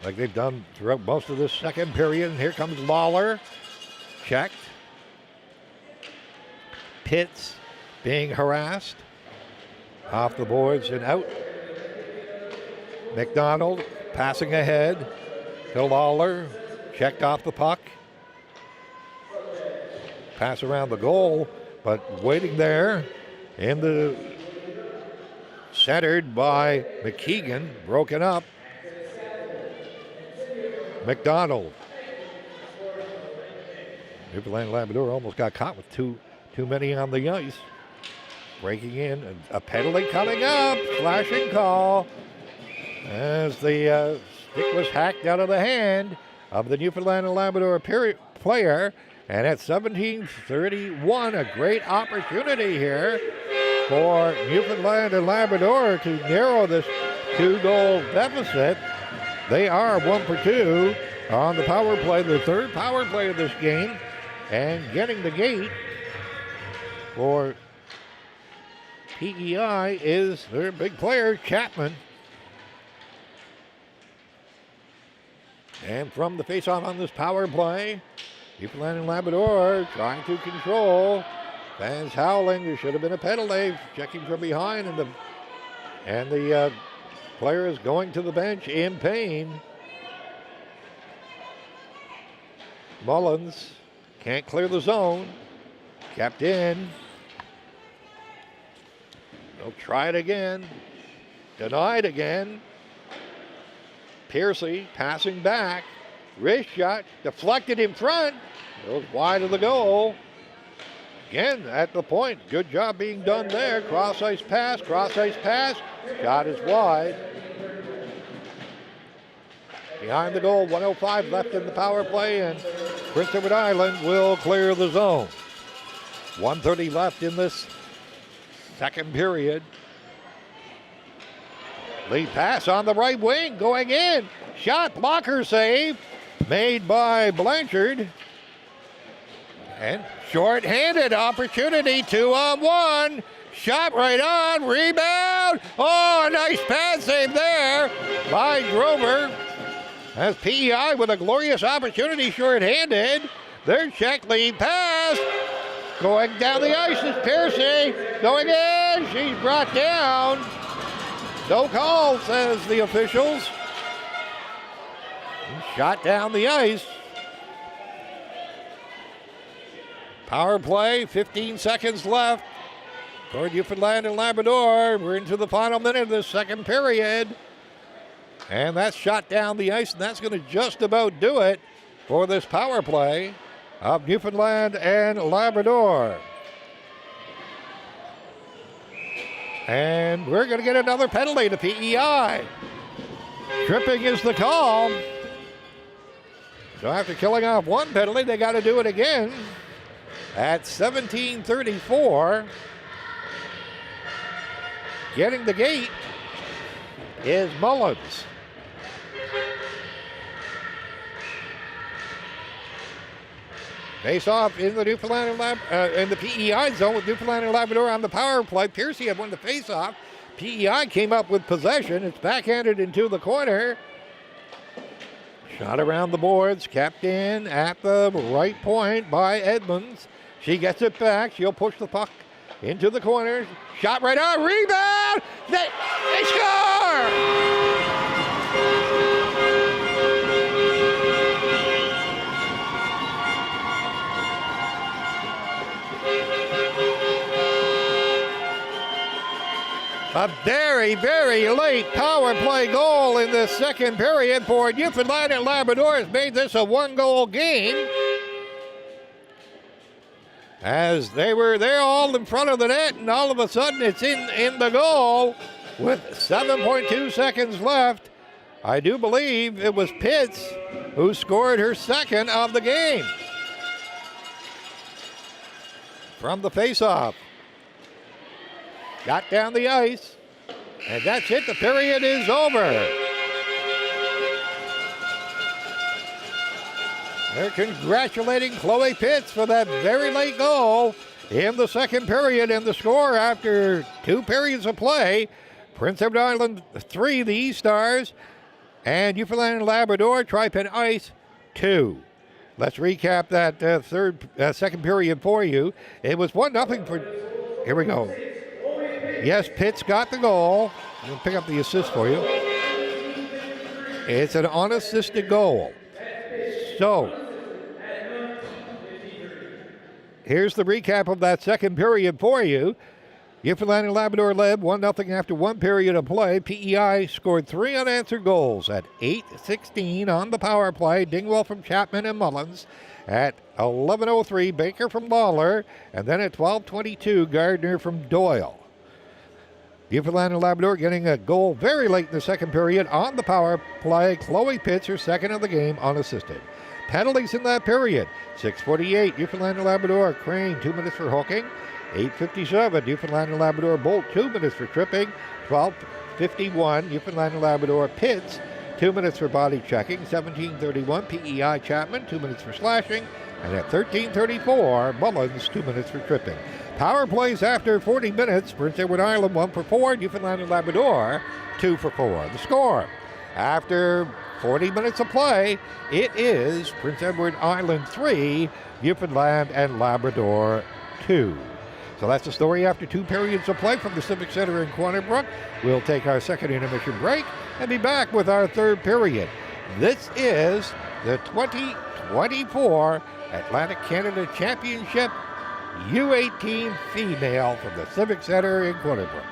A: like they've done throughout most of this second period. And here comes Lawler. Checked. Pitts being harassed. Off the boards and out. McDonald passing ahead to Lawler. Checked off the puck. Pass around the goal, but waiting there in the centered by McKeegan. Broken up. McDonald. Newfoundland Labrador almost got caught with too many on the ice. Breaking in, a penalty coming up. Flashing call as the stick was hacked out of the hand of the Newfoundland and Labrador player. And at 17:31, a great opportunity here for Newfoundland and Labrador to narrow this 2-goal deficit. They are 1 for 2 on the power play, the third power play of this game. And getting the gate for PEI is their big player, Chapman. And from the faceoff on this power play, Newfoundland and Labrador trying to control. Fans howling. There should have been a penalty. Checking from behind, and the player is going to the bench in pain. Mullins can't clear the zone. Kept in. They'll try it again. Denied again. Piercy passing back. Wrist shot. Deflected in front. Goes wide of the goal. Again, at the point. Good job being done there. Cross ice pass. Cross ice pass. Shot is wide. Behind the goal. 1:05 left in the power play. And Prince Edward Island will clear the zone. 1:30 left in this second period. Lead pass on the right wing, going in. Shot, blocker save, made by Blanchard. And short-handed opportunity, 2-on-1. Shot right on, rebound. Oh, a nice pass save there by Grover. As PEI with a glorious opportunity, short-handed. Their check lead pass. Going down the ice is Piercy. Going in. She's brought down. No call, says the officials. Shot down the ice. Power play, 15 seconds left for Newfoundland and Labrador. We're into the final minute of the second period. And that's shot down the ice, and that's going to just about do it for this power play of Newfoundland and Labrador. And we're going to get another penalty to PEI. Tripping is the call. So after killing off one penalty, they got to do it again. At 17:34, getting the gate is Mullins. Face off in the Newfoundland and in the PEI zone with Newfoundland and Labrador on the power play. Piercy had won the face-off. PEI came up with possession. It's backhanded into the corner. Shot around the boards, kept in at the right point by Edmonds. She gets it back. She'll push the puck into the corner. Shot right on. Rebound. They score! A very, very late power play goal in the second period for Newfoundland and Labrador has made this a one-goal game. As they were there all in front of the net, and all of a sudden it's in the goal with 7.2 seconds left. I do believe it was Pitts who scored her second of the game. From the faceoff. Got down the ice. And that's it. The period is over. They're congratulating Chloe Pitts for that very late goal in the second period. And the score after 2 periods of play, Prince Edward Island 3, the East Stars, and Newfoundland and Labrador, Tripen Ice 2. Let's recap that second period for you. It was 1-0 for, here we go. Yes, Pitts got the goal. I'll pick up the assist for you. It's an unassisted goal. So, here's the recap of that second period for you. Newfoundland and Labrador led 1-0 after 1 period of play. PEI scored 3 unanswered goals at 8:16 on the power play. Dingwall from Chapman and Mullins. At 11:03, Baker from Lawler. And then at 12:22, Gardner from Doyle. Newfoundland and Labrador getting a goal very late in the second period on the power play. Chloe Pitts, her second of the game, unassisted. Penalties in that period. 6:48, Newfoundland and Labrador. Crane, 2 minutes for hooking. 8:57, Newfoundland and Labrador. Bolt, 2 minutes for tripping. 12:51, Newfoundland and Labrador. Pitts, 2 minutes for body checking. 17:31 PEI Chapman, 2 minutes for slashing. And at 13:34, Mullins, 2 minutes for tripping. Power plays after 40 minutes. Prince Edward Island 1 for 4. Newfoundland and Labrador 2 for 4. The score after 40 minutes of play, it is Prince Edward Island 3, Newfoundland and Labrador 2. So that's the story after 2 periods of play from the Civic Center in Corner Brook. We'll take our second intermission break and be back with our third period. This is the 2024 Atlantic Canada Championship U18 female from the Civic Center in Corner Brook.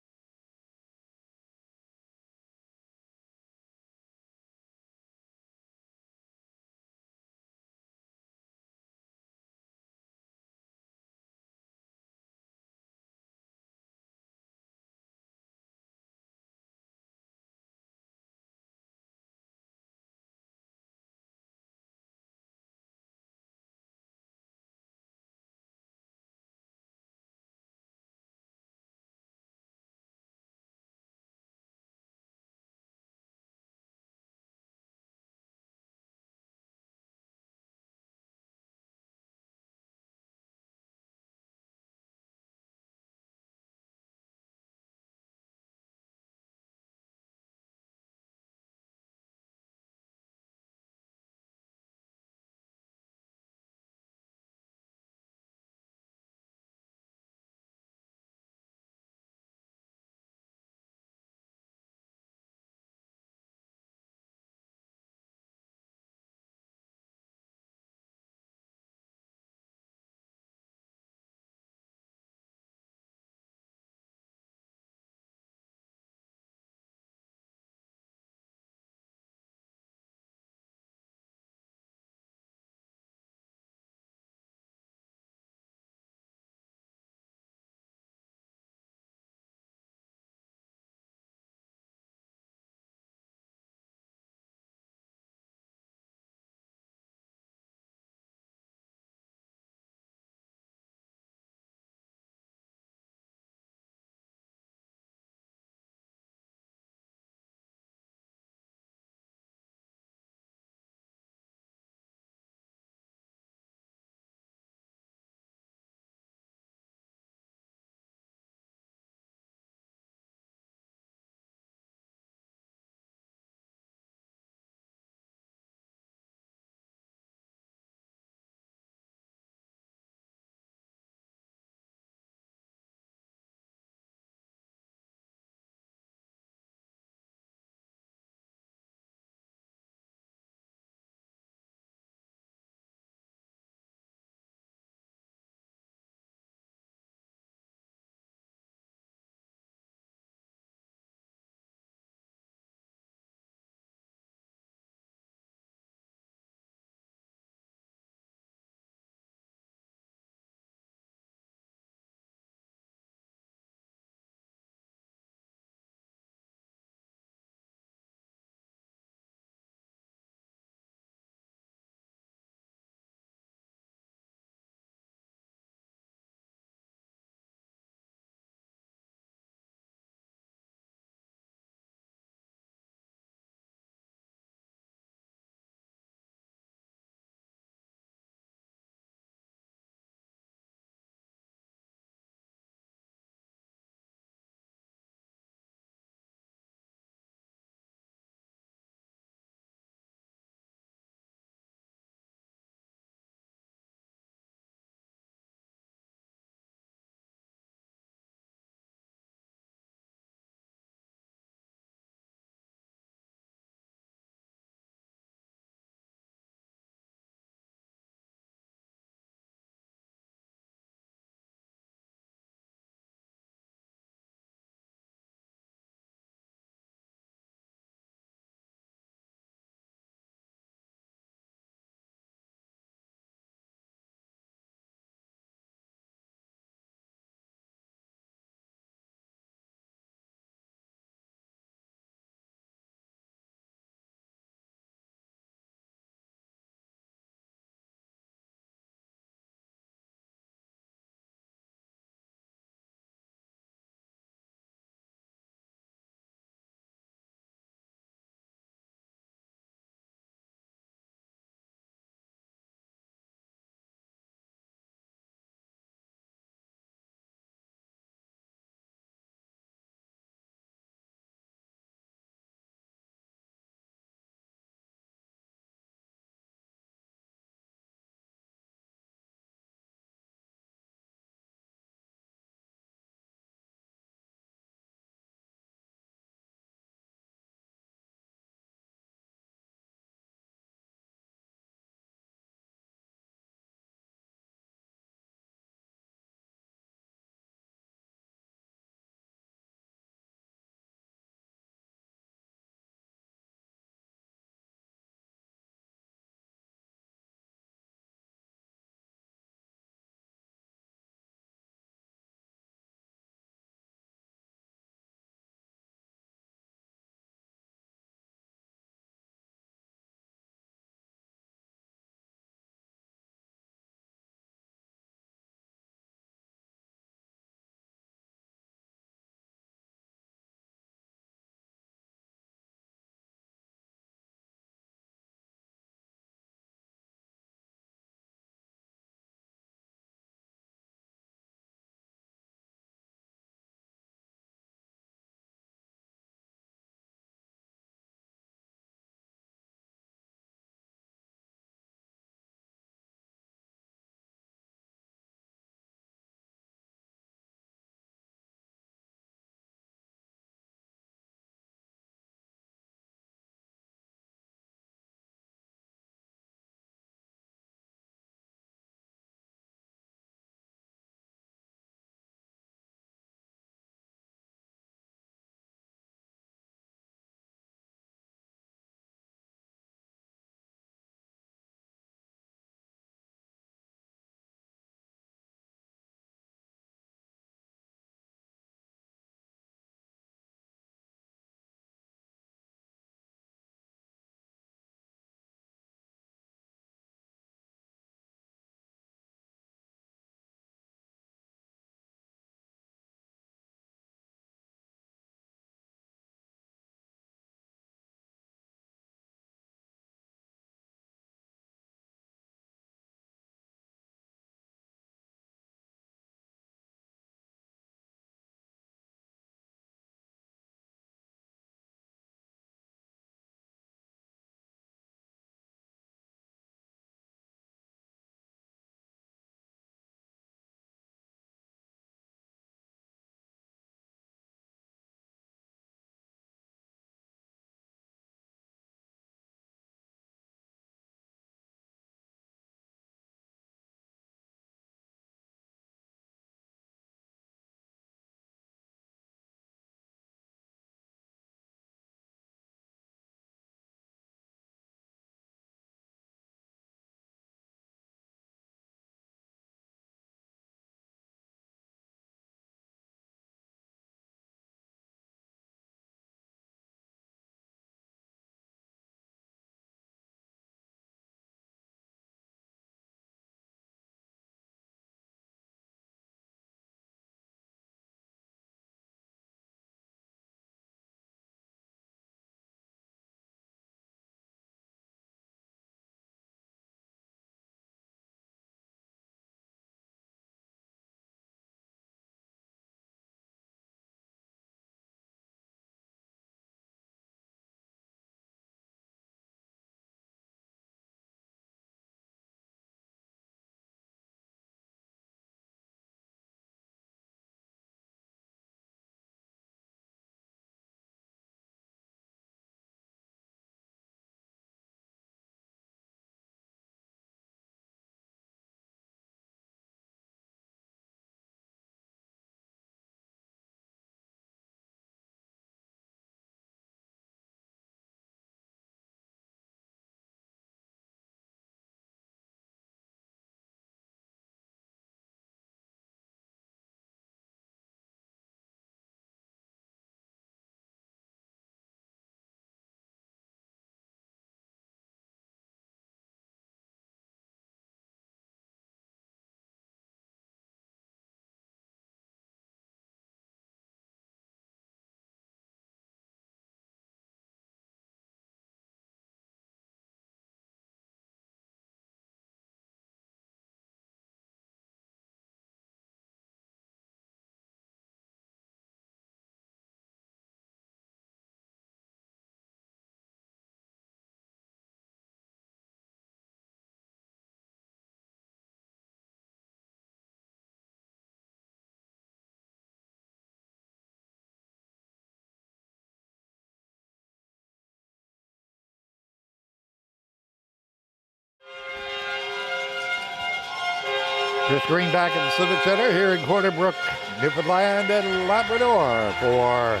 A: Chris Green back at the Civic Center here in Corner Brook, Newfoundland and Labrador for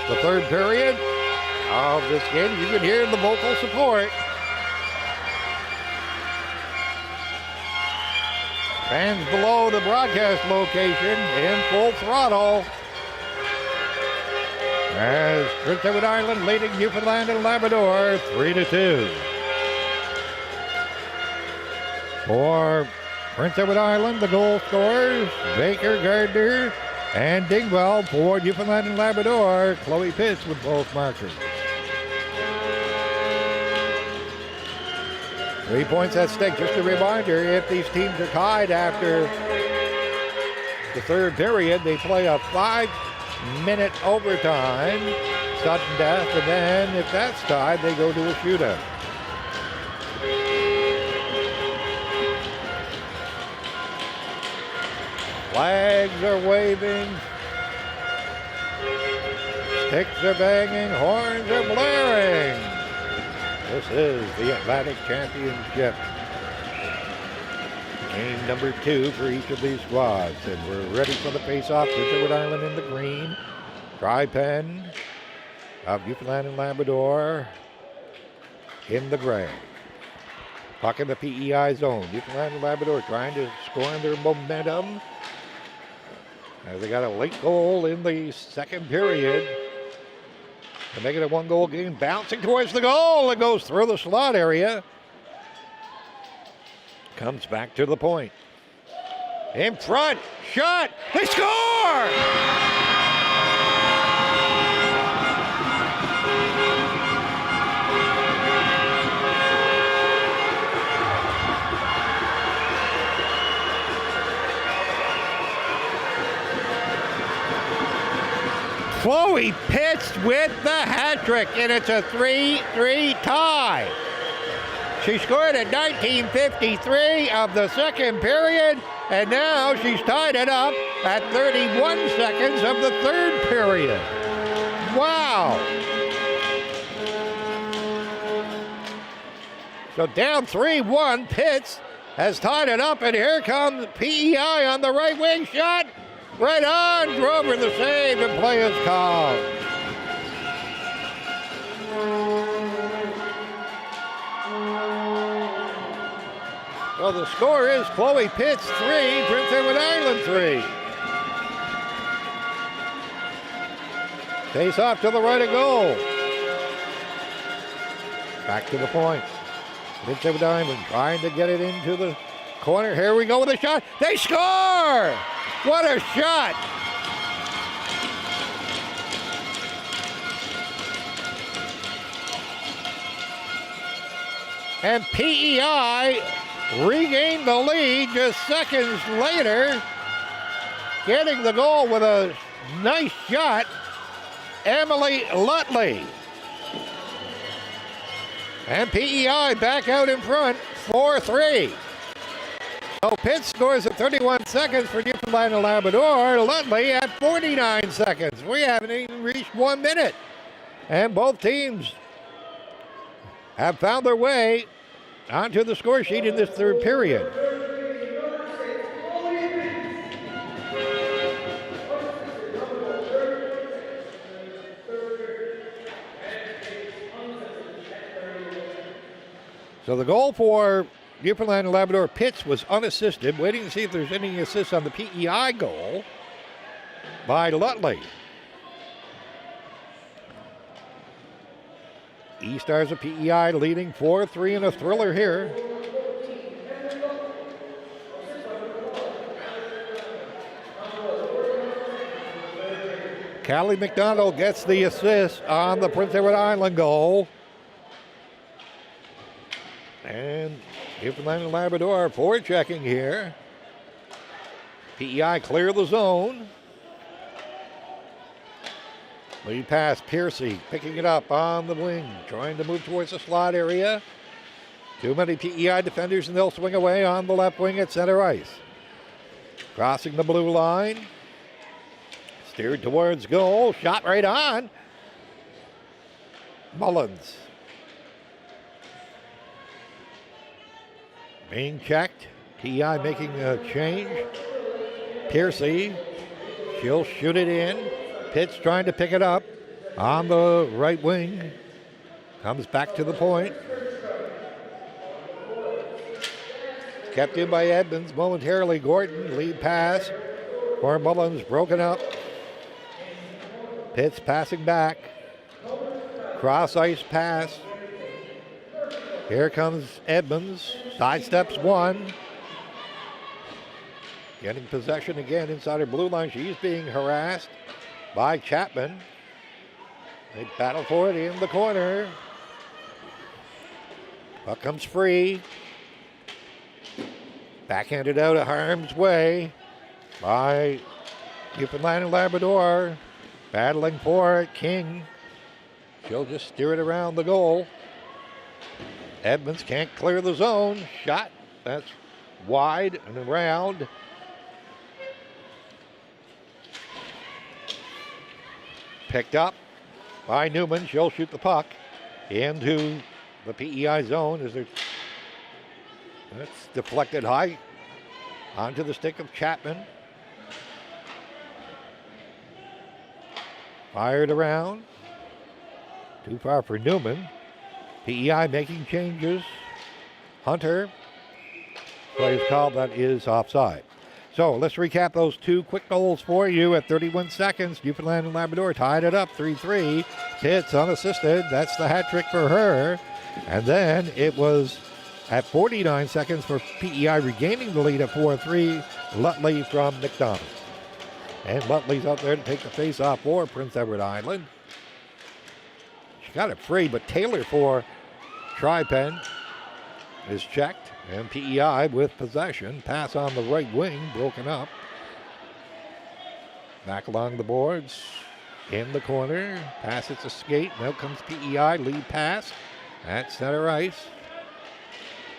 A: the third period of this game. You can hear the vocal support. Fans below the broadcast location in full throttle as Prince Edward Island leading Newfoundland and Labrador 3-2. For Prince Edward Island, the goal scorers, Baker, Gardner, and Dingwell. For Newfoundland and Labrador, Chloe Pitts with both markers. 3 points at stake. Just a reminder, if these teams are tied after the third period, they play a 5-minute overtime, sudden death, and then if that's tied, they go to a shootout. Flags are waving, sticks are banging, horns are blaring. This is the Atlantic Championship. Game number 2 for each of these squads. And we're ready for the face-off. Prince Edward Island in the green. Tripen of Newfoundland and Labrador in the gray. Puck in the PEI zone. Newfoundland and Labrador trying to score on their momentum. As they got a late goal in the second period to make it a 1-goal game. Bouncing towards the goal. It goes through the slot area. Comes back to the point. In front. Shot. They score! Chloe Pitts with the hat trick, and it's a 3-3 tie. She scored at 19:53 of the second period, and now she's tied it up at 31 seconds of the third period. Wow. So down 3-1, Pitts has tied it up, and here comes PEI on the right wing shot. Right on, Drover the save, and play is called. Well, the score is Chloe Pitts 3, Prince Edward Island 3. Face off to the right of goal. Back to the point. Prince Edward Island trying to get it into the corner. Here we go with a shot. They score! What a shot! And PEI regained the lead just seconds later, getting the goal with a nice shot, Emily Lutley. And PEI back out in front, 4-3. So Pitts scores at 31 seconds for Newfoundland and Labrador. Lutley at 49 seconds. We haven't even reached 1 minute. And both teams have found their way onto the score sheet in this third period. So the goal for Newfoundland and Labrador, Pitts, was unassisted. Waiting to see if there's any assists on the PEI goal by Lutley. E-Stars of PEI leading 4-3 in a thriller here. Callie McDonald gets the assist on the Prince Edward Island goal. And Newfoundland and Labrador forechecking here. PEI clear the zone. Lead pass, Piercy picking it up on the wing, trying to move towards the slot area. Too many PEI defenders, and they'll swing away on the left wing at center ice. Crossing the blue line. Steered towards goal, shot right on. Mullins. Being checked. PEI making a change. Piercy, she'll shoot it in. Pitts trying to pick it up on the right wing. Comes back to the point. Kept in by Edmonds momentarily. Gordon, lead pass for Mullins, broken up. Pitts passing back. Cross ice pass. Here comes Edmonds. Sidesteps one. Getting possession again inside her blue line. She's being harassed by Chapman. They battle for it in the corner. Puck comes free. Backhanded out of harm's way by Newfoundland and Labrador. Battling for it, King. She'll just steer it around the goal. Edmonds can't clear the zone. Shot, that's wide and around. Picked up by Newman. She'll shoot the puck into the PEI zone as they're. That's deflected high onto the stick of Chapman. Fired around. Too far for Newman. PEI making changes. Hunter. Play is called. That is offside. So let's recap those two quick goals for you at 31 seconds. Newfoundland and Labrador tied it up 3-3. Pitts unassisted. That's the hat trick for her. And then it was at 49 seconds for PEI regaining the lead at 4-3. Lutley from McDonald. And Lutley's out there to take the face off for Prince Edward Island. She got it free, but Taylor for Tripen is checked. And PEI with possession. Pass on the right wing, broken up. Back along the boards. In the corner. Pass it to skate. Now comes PEI. Lead pass at center ice.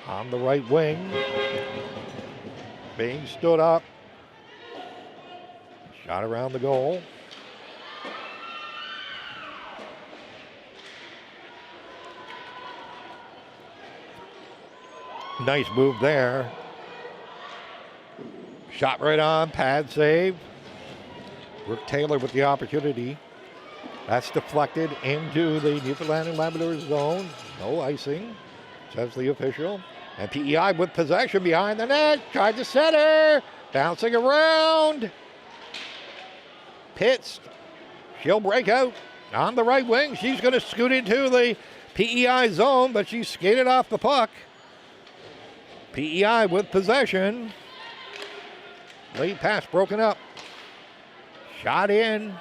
A: On the right wing. Being stood up. Shot around the goal. Nice move there. Shot right on, pad save. Brooke Taylor with the opportunity. That's deflected into the Newfoundland and Labrador zone. No icing, says the official. And PEI with possession behind the net. Tried to center. Bouncing around. Pitts. She'll break out on the right wing. She's going to scoot into the PEI zone, but she skated off the puck. PEI with possession. Lead pass broken up. Shot in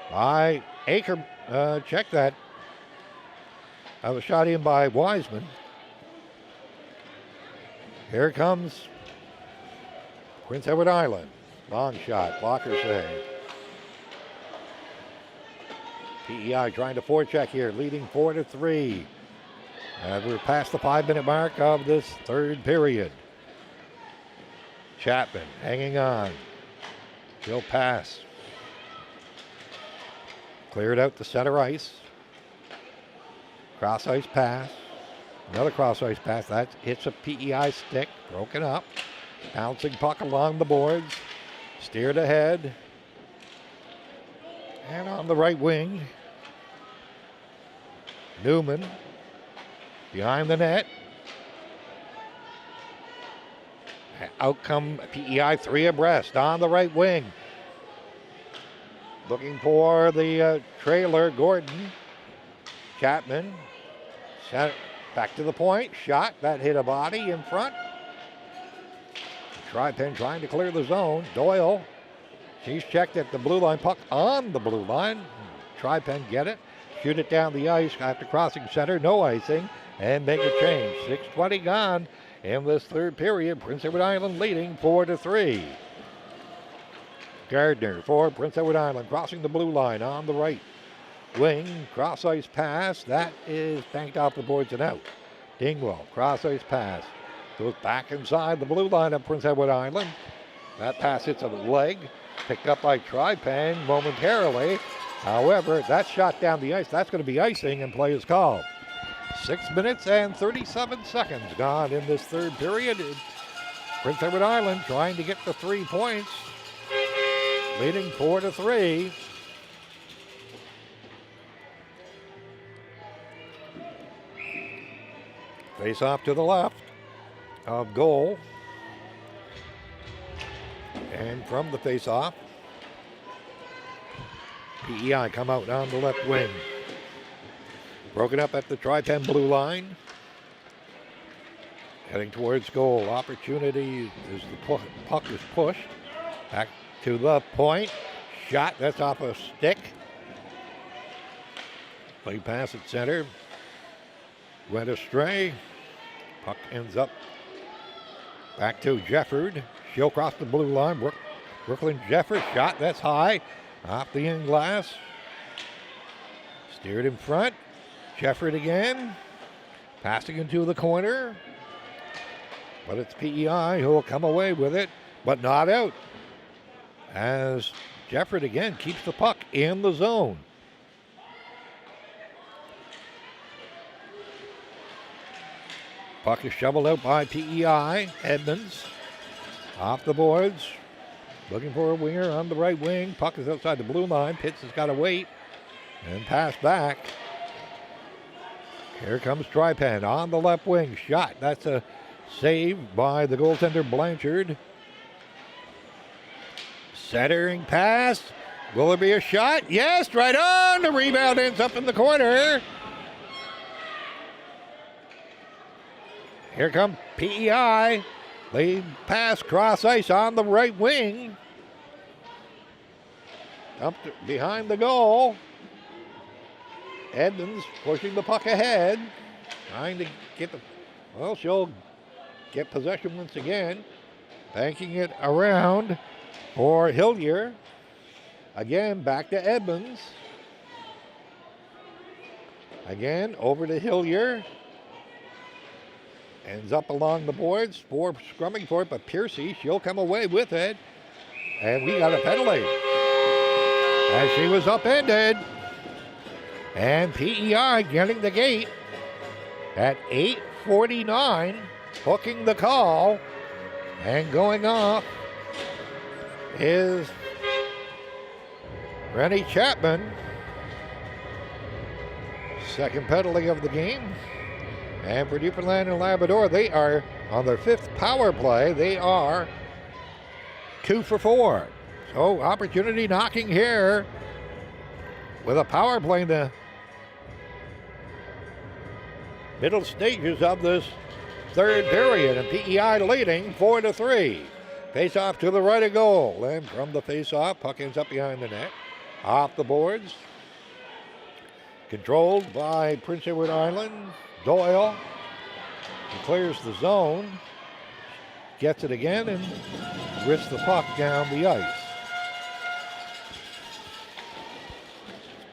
A: by Aker. Check that. That was shot in by Wiseman. Here comes Prince Edward Island. Long shot. Blocker save. PEI trying to forecheck here, leading 4-3. We're past the 5-minute mark of this third period. Chapman hanging on. She'll pass. Cleared out to center ice. Cross ice pass. Another cross ice pass. That hits a PEI stick. Broken up. Bouncing puck along the boards. Steered ahead. And on the right wing. Newman. Behind the net. Out come PEI 3 abreast on the right wing. Looking for the trailer, Gordon. Chapman. Back to the point. Shot. That hit a body in front. Tripen trying to clear the zone. Doyle. She's checked at the blue line. Puck on the blue line. Tripen get it. Shoot it down the ice after crossing center. No icing. And make a change. 6:20 gone in this third period. Prince Edward Island leading 4-3. Gardner for Prince Edward Island crossing the blue line on the right wing. Cross ice pass. That is banked off the boards and out. Dingwell. Cross ice pass. Goes back inside the blue line of Prince Edward Island. That pass hits a leg. Picked up by Tripen momentarily. However, that's shot down the ice. That's going to be icing and play is called. 6 minutes and 37 seconds gone in this third period. Prince Edward Island trying to get the 3 points, leading 4-3. Face off to the left of goal. And from the face off, PEI come out on the left wing. Broken up at the Tripen blue line. Heading towards goal. Opportunity as the puck is pushed. Back to the point. Shot, that's off a stick. Play pass at center. Went astray. Puck ends up back to Jefford. She'll cross the blue line. Brooklyn Jefford shot, that's high. Off the end glass. Steered in front. Jefford again. Passing into the corner. But it's PEI who will come away with it, but not out. As Jefford again keeps the puck in the zone. Puck is shoveled out by PEI. Edmonds off the boards. Looking for a winger on the right wing. Puck is outside the blue line. Pitts has got to wait and pass back. Here comes Tripen on the left wing. Shot. That's a save by the goaltender Blanchard. Centering pass. Will there be a shot? Yes, right on. The rebound ends up in the corner. Here come PEI. Lead pass cross ice on the right wing. Up behind the goal. Edmonds pushing the puck ahead. Trying to get the... Well, she'll get possession once again. Banking it around for Hillier. Again, back to Edmonds. Again, over to Hillier. Ends up along the boards. Four scrumming for it, but Piercy, she'll come away with it. And we got a penalty. As she was upended. And PEI getting the gate at 8:49. Hooking the call. And going off is Rennie Chapman. Second penalty of the game. And for Newfoundland and Labrador, they are on their fifth power play. They are 2 for 4. So opportunity knocking here with a power play in the middle stages of this third period. And PEI leading 4-3. Face off to the right of goal. And from the face off, puck ends up behind the net. Off the boards. Controlled by Prince Edward Island. Doyle clears the zone, gets it again, and wrists the puck down the ice.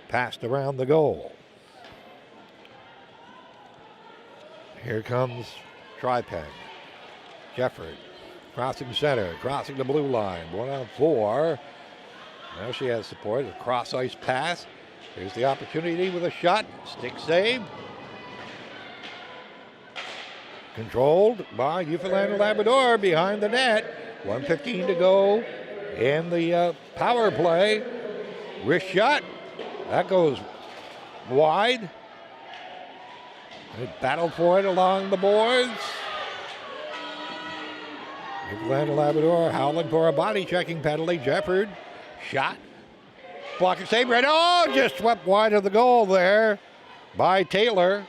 A: Passed around the goal. Here comes Tripen. Jefford crossing center, crossing the blue line. 1-on-4. Now she has support. A cross ice pass. Here's the opportunity with a shot. Stick save. Controlled by Newfoundland and Labrador behind the net. 1:15 to go in the power play. Wrist shot. That goes wide. They battled for it along the boards. Newfoundland and Labrador howling for a body checking penalty. Jefford shot. Blocker save right. Oh, just swept wide of the goal there by Taylor.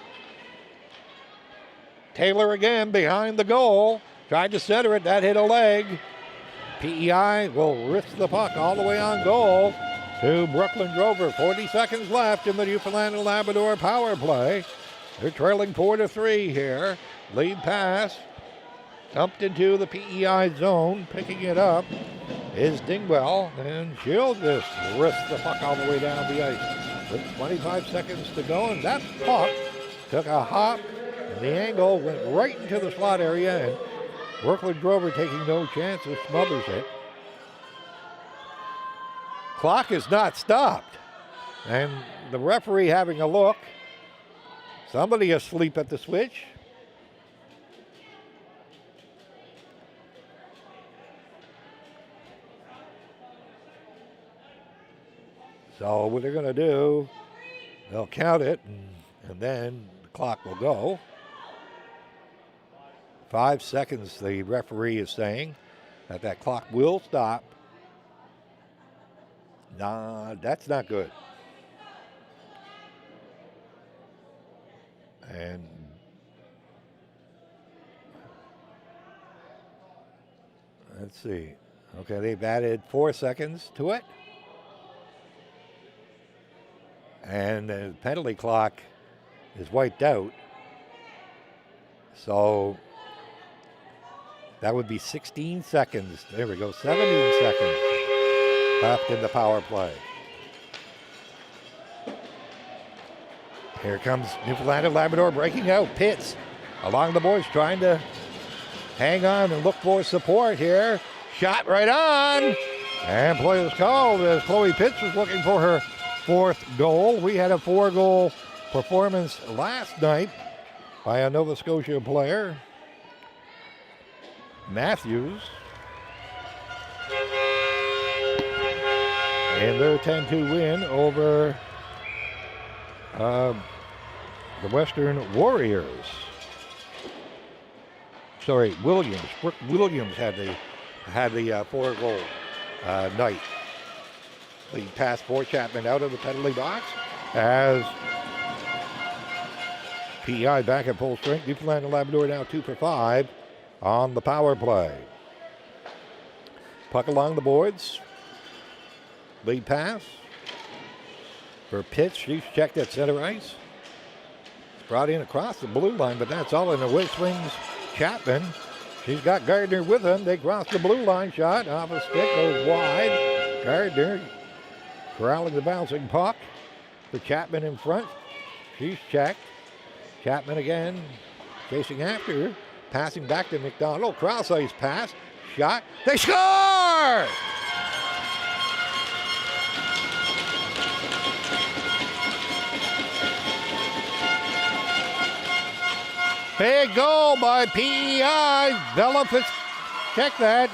A: Taylor again behind the goal. Tried to center it. That hit a leg. PEI will wrist the puck all the way on goal to Brooklyn Drover. 40 seconds left in the Newfoundland and Labrador power play. They're trailing 4-3 here. Lead pass. Dumped into the PEI zone. Picking it up is Dingwell. And she'll just wrist the puck all the way down the ice. With 25 seconds to go. And that puck took a hop. And the angle went right into the slot area, and Brooklyn Drover taking no chances, smothers it. Clock is not stopped. And the referee having a look. Somebody asleep at the switch. So what they're going to do, they'll count it, and then the clock will go. 5 seconds, the referee is saying that clock will stop. Nah, that's not good. And let's see. Okay, they've added 4 seconds to it. And the penalty clock is wiped out. So that would be 16 seconds. There we go, 17 seconds left in the power play. Here comes Newfoundland and Labrador breaking out. Pitts along the boards trying to hang on and look for support here. Shot right on. And play is called as Chloe Pitts was looking for her 4th goal. We had a 4-goal performance last night by a Nova Scotia player, Matthews. And their 10-2 win over the Western Warriors. Sorry, Williams. Brooke Williams had the 4-goal night. The pass for Chapman out of the penalty box as PEI back at full strength. Newfoundland and Labrador now 2 for 5 on the power play. Puck along the boards. Lead pass for Pitts. She's checked at center ice. It's brought in across the blue line, but that's all in the way. Swings Chapman. She's got Gardner with him. They cross the blue line. Shot off a stick, goes wide. Gardner corralling the bouncing puck. For Chapman in front. She's checked. Chapman again chasing after her. Passing back to McDonald. Cross ice pass. Shot. They score! Big goal by PEI. Bella Fitz, check that.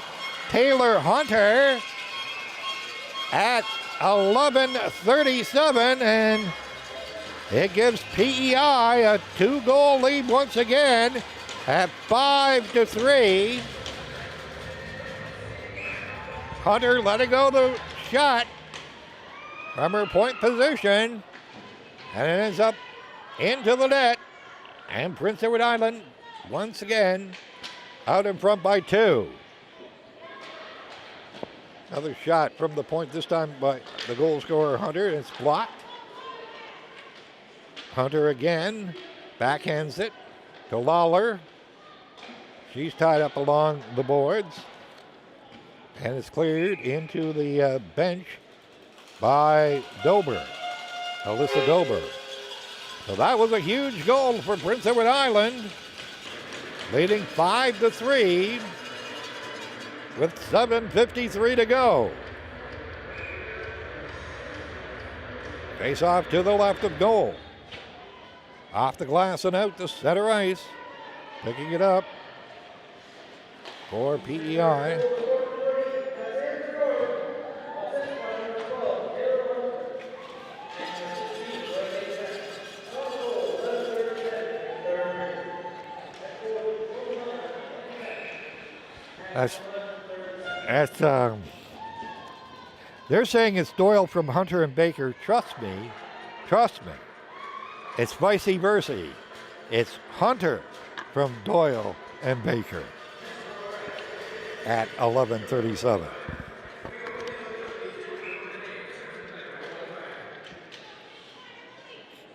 A: Taylor Hunter at 11:37, and it gives PEI a 2-goal lead once again at 5-3. Hunter letting go the shot from her point position, and it ends up into the net. And Prince Edward Island, once again, out in front by 2. Another shot from the point, this time by the goal scorer, Hunter, and it's blocked. Hunter again, backhands it to Lawler. She's tied up along the boards. And it's cleared into the bench by Dober, Alyssa Dober. So that was a huge goal for Prince Edward Island, leading 5-3 with 7:53 to go. Face off to the left of goal. Off the glass and out to center ice. Picking it up for PEI. They're saying it's Doyle from Hunter and Baker. Trust me. It's vice versa. It's Hunter from Doyle and Baker at 11:37.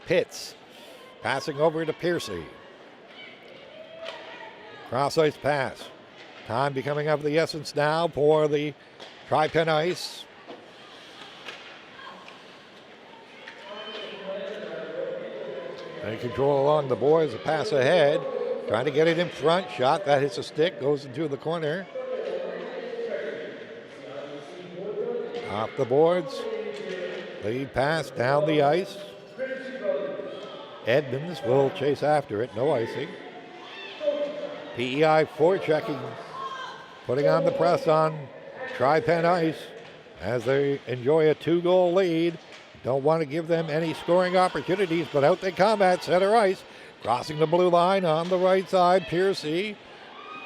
A: Pitts passing over to Piercy. Cross ice pass. Time becoming of the essence now for the Tripen ice. They control along the boards, a pass ahead. Trying to get it in front. Shot that hits a stick, goes into the corner. Off the boards. Lead pass down the ice. Edmonds will chase after it. No icing. PEI forechecking. Putting on the press on Tripen ice as they enjoy a 2-goal lead Don't want to give them any scoring opportunities, but out they come at center ice. Crossing the blue line on the right side, Piercy.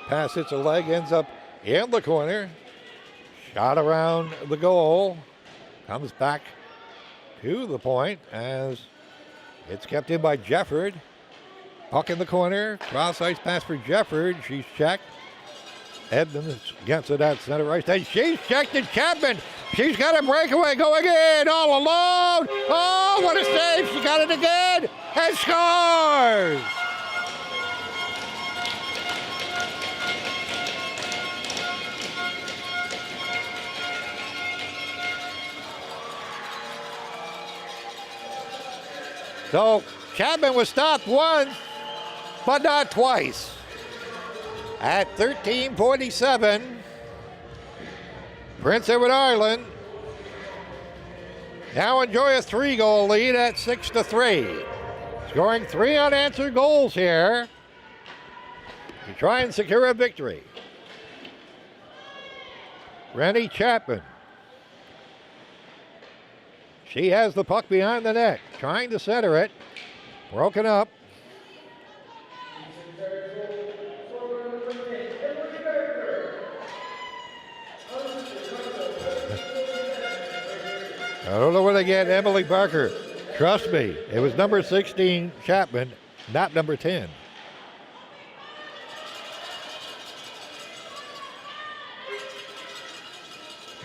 A: Pass hits a leg, ends up in the corner. Shot around the goal. Comes back to the point as it's kept in by Jefford. Puck in the corner. Cross ice pass for Jefford. She's checked. Edmonds gets it at center ice. Then she's checked and Chapman. She's got a breakaway going in all alone. Oh, what a save. She got it again and scores. So Chapman was stopped once, but not twice. At 13:47, Prince Edward Island now enjoy a 3-goal lead at 6-3. Scoring 3 unanswered goals here to try and secure a victory. Rennie Chapman. She has the puck behind the net, trying to center it. Broken up. I don't know where they get Emily Parker. Trust me, it was number 16, Chapman, not number 10.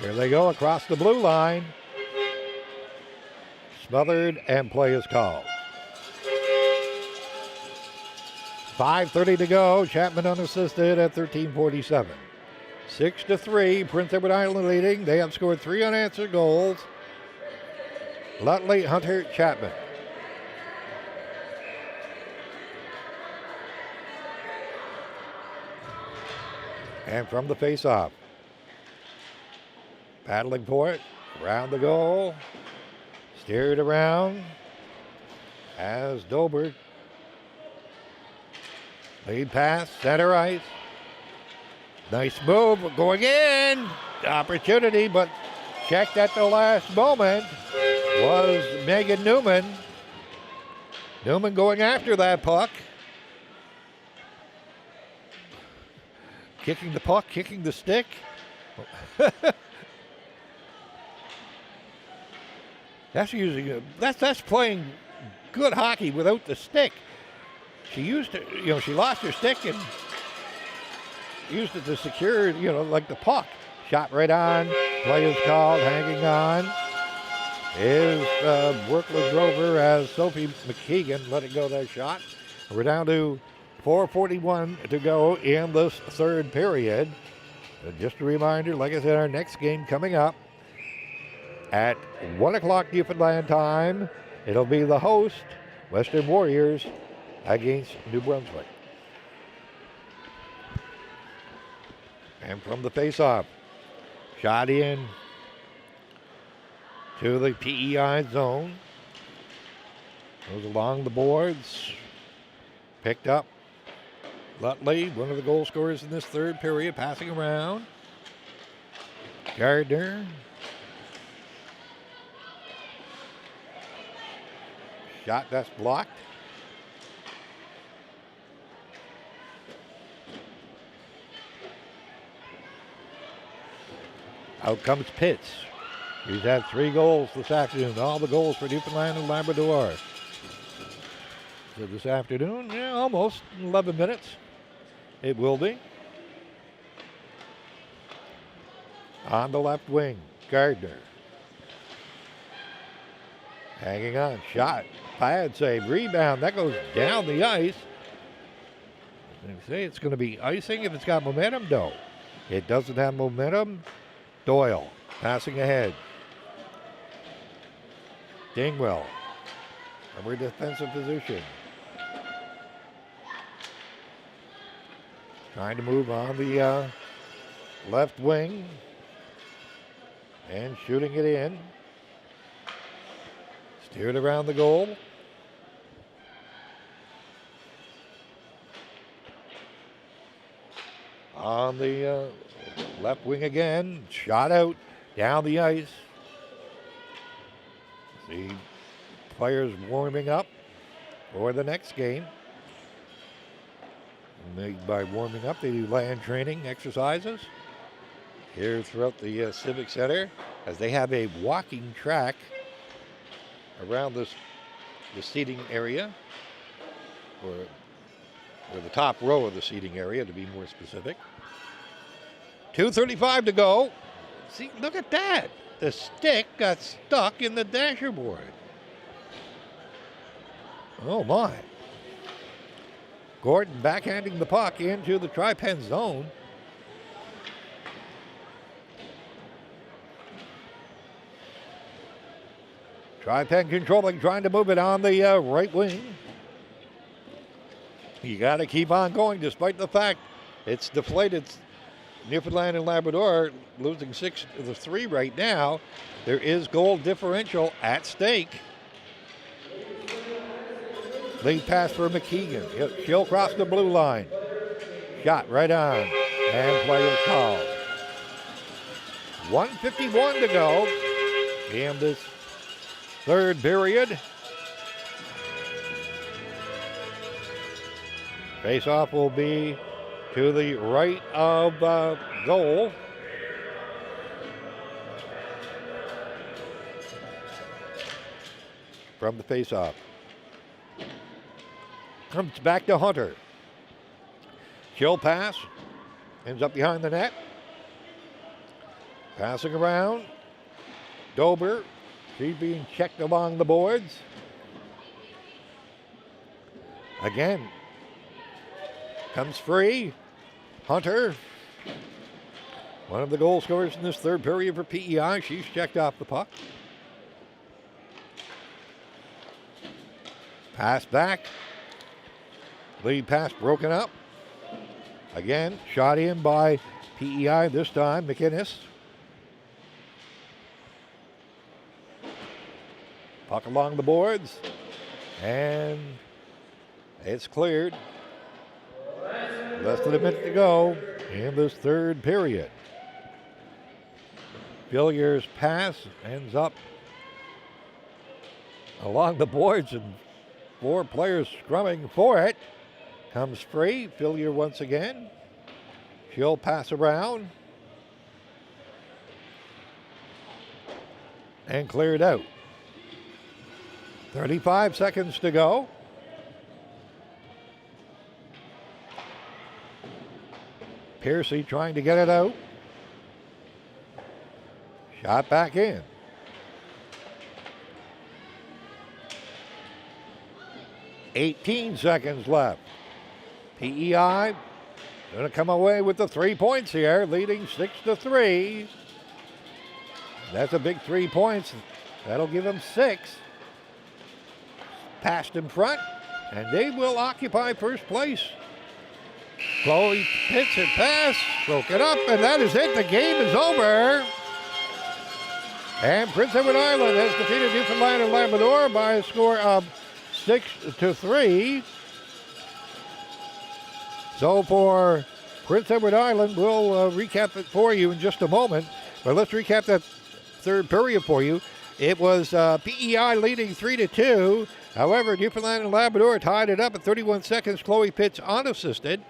A: Here they go across the blue line. Smothered and play is called. 5:30 to go. Chapman unassisted at 13:47. 6-3. Prince Edward Island leading. They have scored 3 unanswered goals. Lutley, Hunter, Chapman. And from the face-off. Paddling for it. Around the goal. Steered around. As Dolberg. Lead pass, center ice. Nice move, going in. Opportunity, but checked at the last moment was Megan Newman. Newman going after that puck. Kicking the puck, kicking the stick. That's playing good hockey without the stick. She used to, she lost her stick and used it to secure, like the puck. Shot right on. Play is called. Hanging on is Workler Grover as Sophie McKeegan let it go that shot. We're down to 4:41 to go in this third period. Just a reminder, like I said, our next game coming up at 1 o'clock Newfoundland time. It'll be the host, Western Warriors, against New Brunswick. And from the face-off, shot in to the PEI zone. Goes along the boards. Picked up. Lutley, one of the goal scorers in this third period, passing around. Gardner. Shot that's blocked. Out comes Pitts. He's had 3 goals this afternoon. All the goals for Newfoundland and Labrador. So this afternoon, almost 11 minutes. It will be. On the left wing, Gardner. Hanging on, shot. Pad save, rebound. That goes down the ice. They say it's going to be icing if it's got momentum. No, it doesn't have momentum. Doyle passing ahead. Dingwell, over defensive position. Trying to move on the left wing and shooting it in. Steered around the goal. On the left wing again. Shot out down the ice. The players warming up for the next game. By warming up, they do land training exercises here throughout the Civic Center, as they have a walking track around the seating area, or the top row of the seating area, to be more specific. 2:35 to go. See, look at that. The stick got stuck in the dashboard. Oh, my. Gordon backhanding the puck into the Tripen zone. Tripen controlling, trying to move it on the right wing. You got to keep on going despite the fact it's deflated. Newfoundland and Labrador losing 6-3 right now. There is goal differential at stake. Lead pass for McKeegan. She'll cross the blue line. Shot right on. And play is called. 1:51 to go in this third period. Face-off will be to the right of goal. From the face-off. Comes back to Hunter. Chill pass. Ends up behind the net. Passing around. Dober. She's being checked along the boards. Again. Comes free. Hunter. One of the goal scorers in this third period for PEI. She's checked off the puck. Pass back. Lead pass broken up. Again, shot in by PEI this time, McInnes. Puck along the boards. And it's cleared. Less than a minute to go in this third period. Villier's pass ends up along the boards, and 4 players scrumming for it. Comes free. Villier once again. She'll pass around. And cleared out. 35 seconds to go. Piercy trying to get it out. Shot back in. $18 seconds left. PEI going to come away with the 3 points here, leading 6-3. That's a big 3 points. That'll give them 6. Passed in front, and they will occupy first place. Chloe hits it pass, broke it up, and that is it. The game is over. And Prince Edward Island has defeated Newfoundland and Labrador by a score of 6-3. So for Prince Edward Island, we'll recap it for you in just a moment. But let's recap that third period for you. It was PEI leading 3-2. However, Newfoundland and Labrador tied it up at 31 seconds. Chloe Pitts unassisted.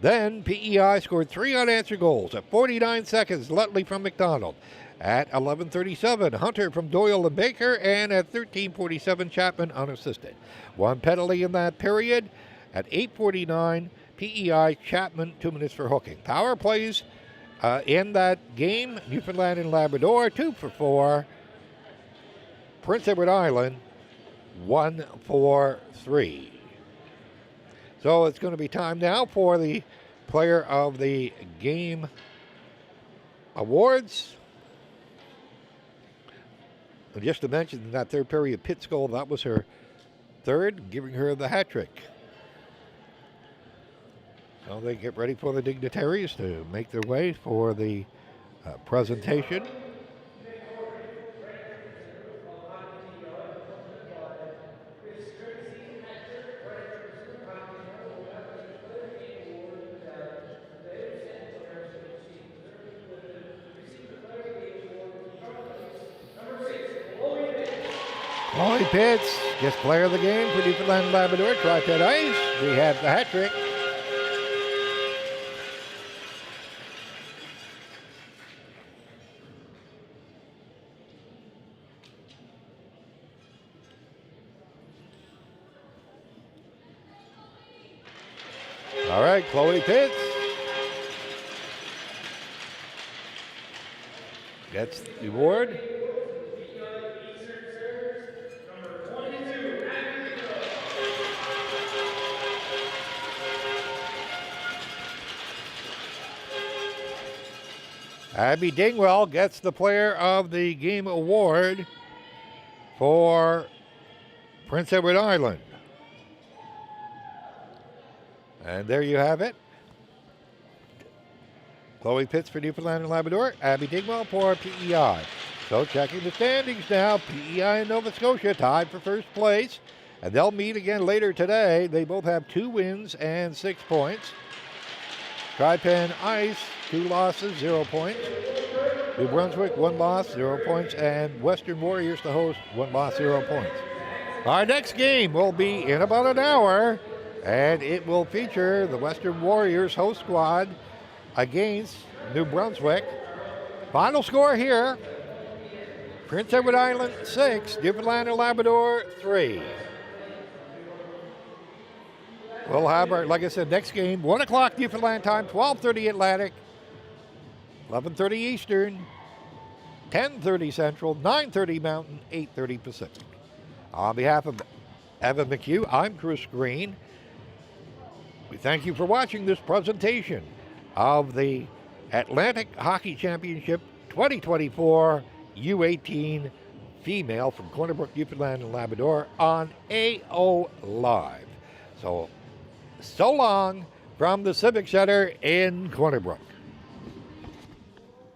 A: Then PEI scored 3 unanswered goals. At 49 seconds, Lutley from McDonald. At 11:37, Hunter from Doyle and Baker. And at 13:47, Chapman unassisted. 1 penalty in that period. At 8:49, PEI Chapman, 2 minutes for hooking. Power plays in that game. Newfoundland and Labrador, 2 for 4. Prince Edward Island, 1 for 3. So it's going to be time now for the Player of the Game awards. And just to mention that third period Pitt's goal, that was her third, giving her the hat trick. So they get ready for the dignitaries to make their way for the presentation. Chloe Pitts gets player of the game for Newfoundland and Labrador. Tripen ice. We have the hat trick. All right, Chloe Pitts gets the award. Abby Dingwell gets the Player of the Game award for Prince Edward Island. And there you have it. Chloe Pitts for Newfoundland and Labrador. Abby Dingwell for PEI. So checking the standings now. PEI and Nova Scotia tied for first place. And they'll meet again later today. They both have 2 wins and 6 points. Tripen Ice, 2 losses, 0 points. New Brunswick, 1 loss, 0 points. And Western Warriors, the host, 1 loss, 0 points. Our next game will be in about an hour. And it will feature the Western Warriors host squad against New Brunswick. Final score here, Prince Edward Island 6, Newfoundland and Labrador 3. We'll have our, like I said, next game, 1 o'clock Newfoundland time, 12:30 Atlantic, 11:30 Eastern, 10:30 Central, 9:30 Mountain, 8:30 Pacific. On behalf of Evan McHugh, I'm Chris Green. We thank you for watching this presentation of the Atlantic Hockey Championship 2024 U18 female from Corner Brook, Newfoundland and Labrador on AO Live. So long from the Civic Center in Corner Brook.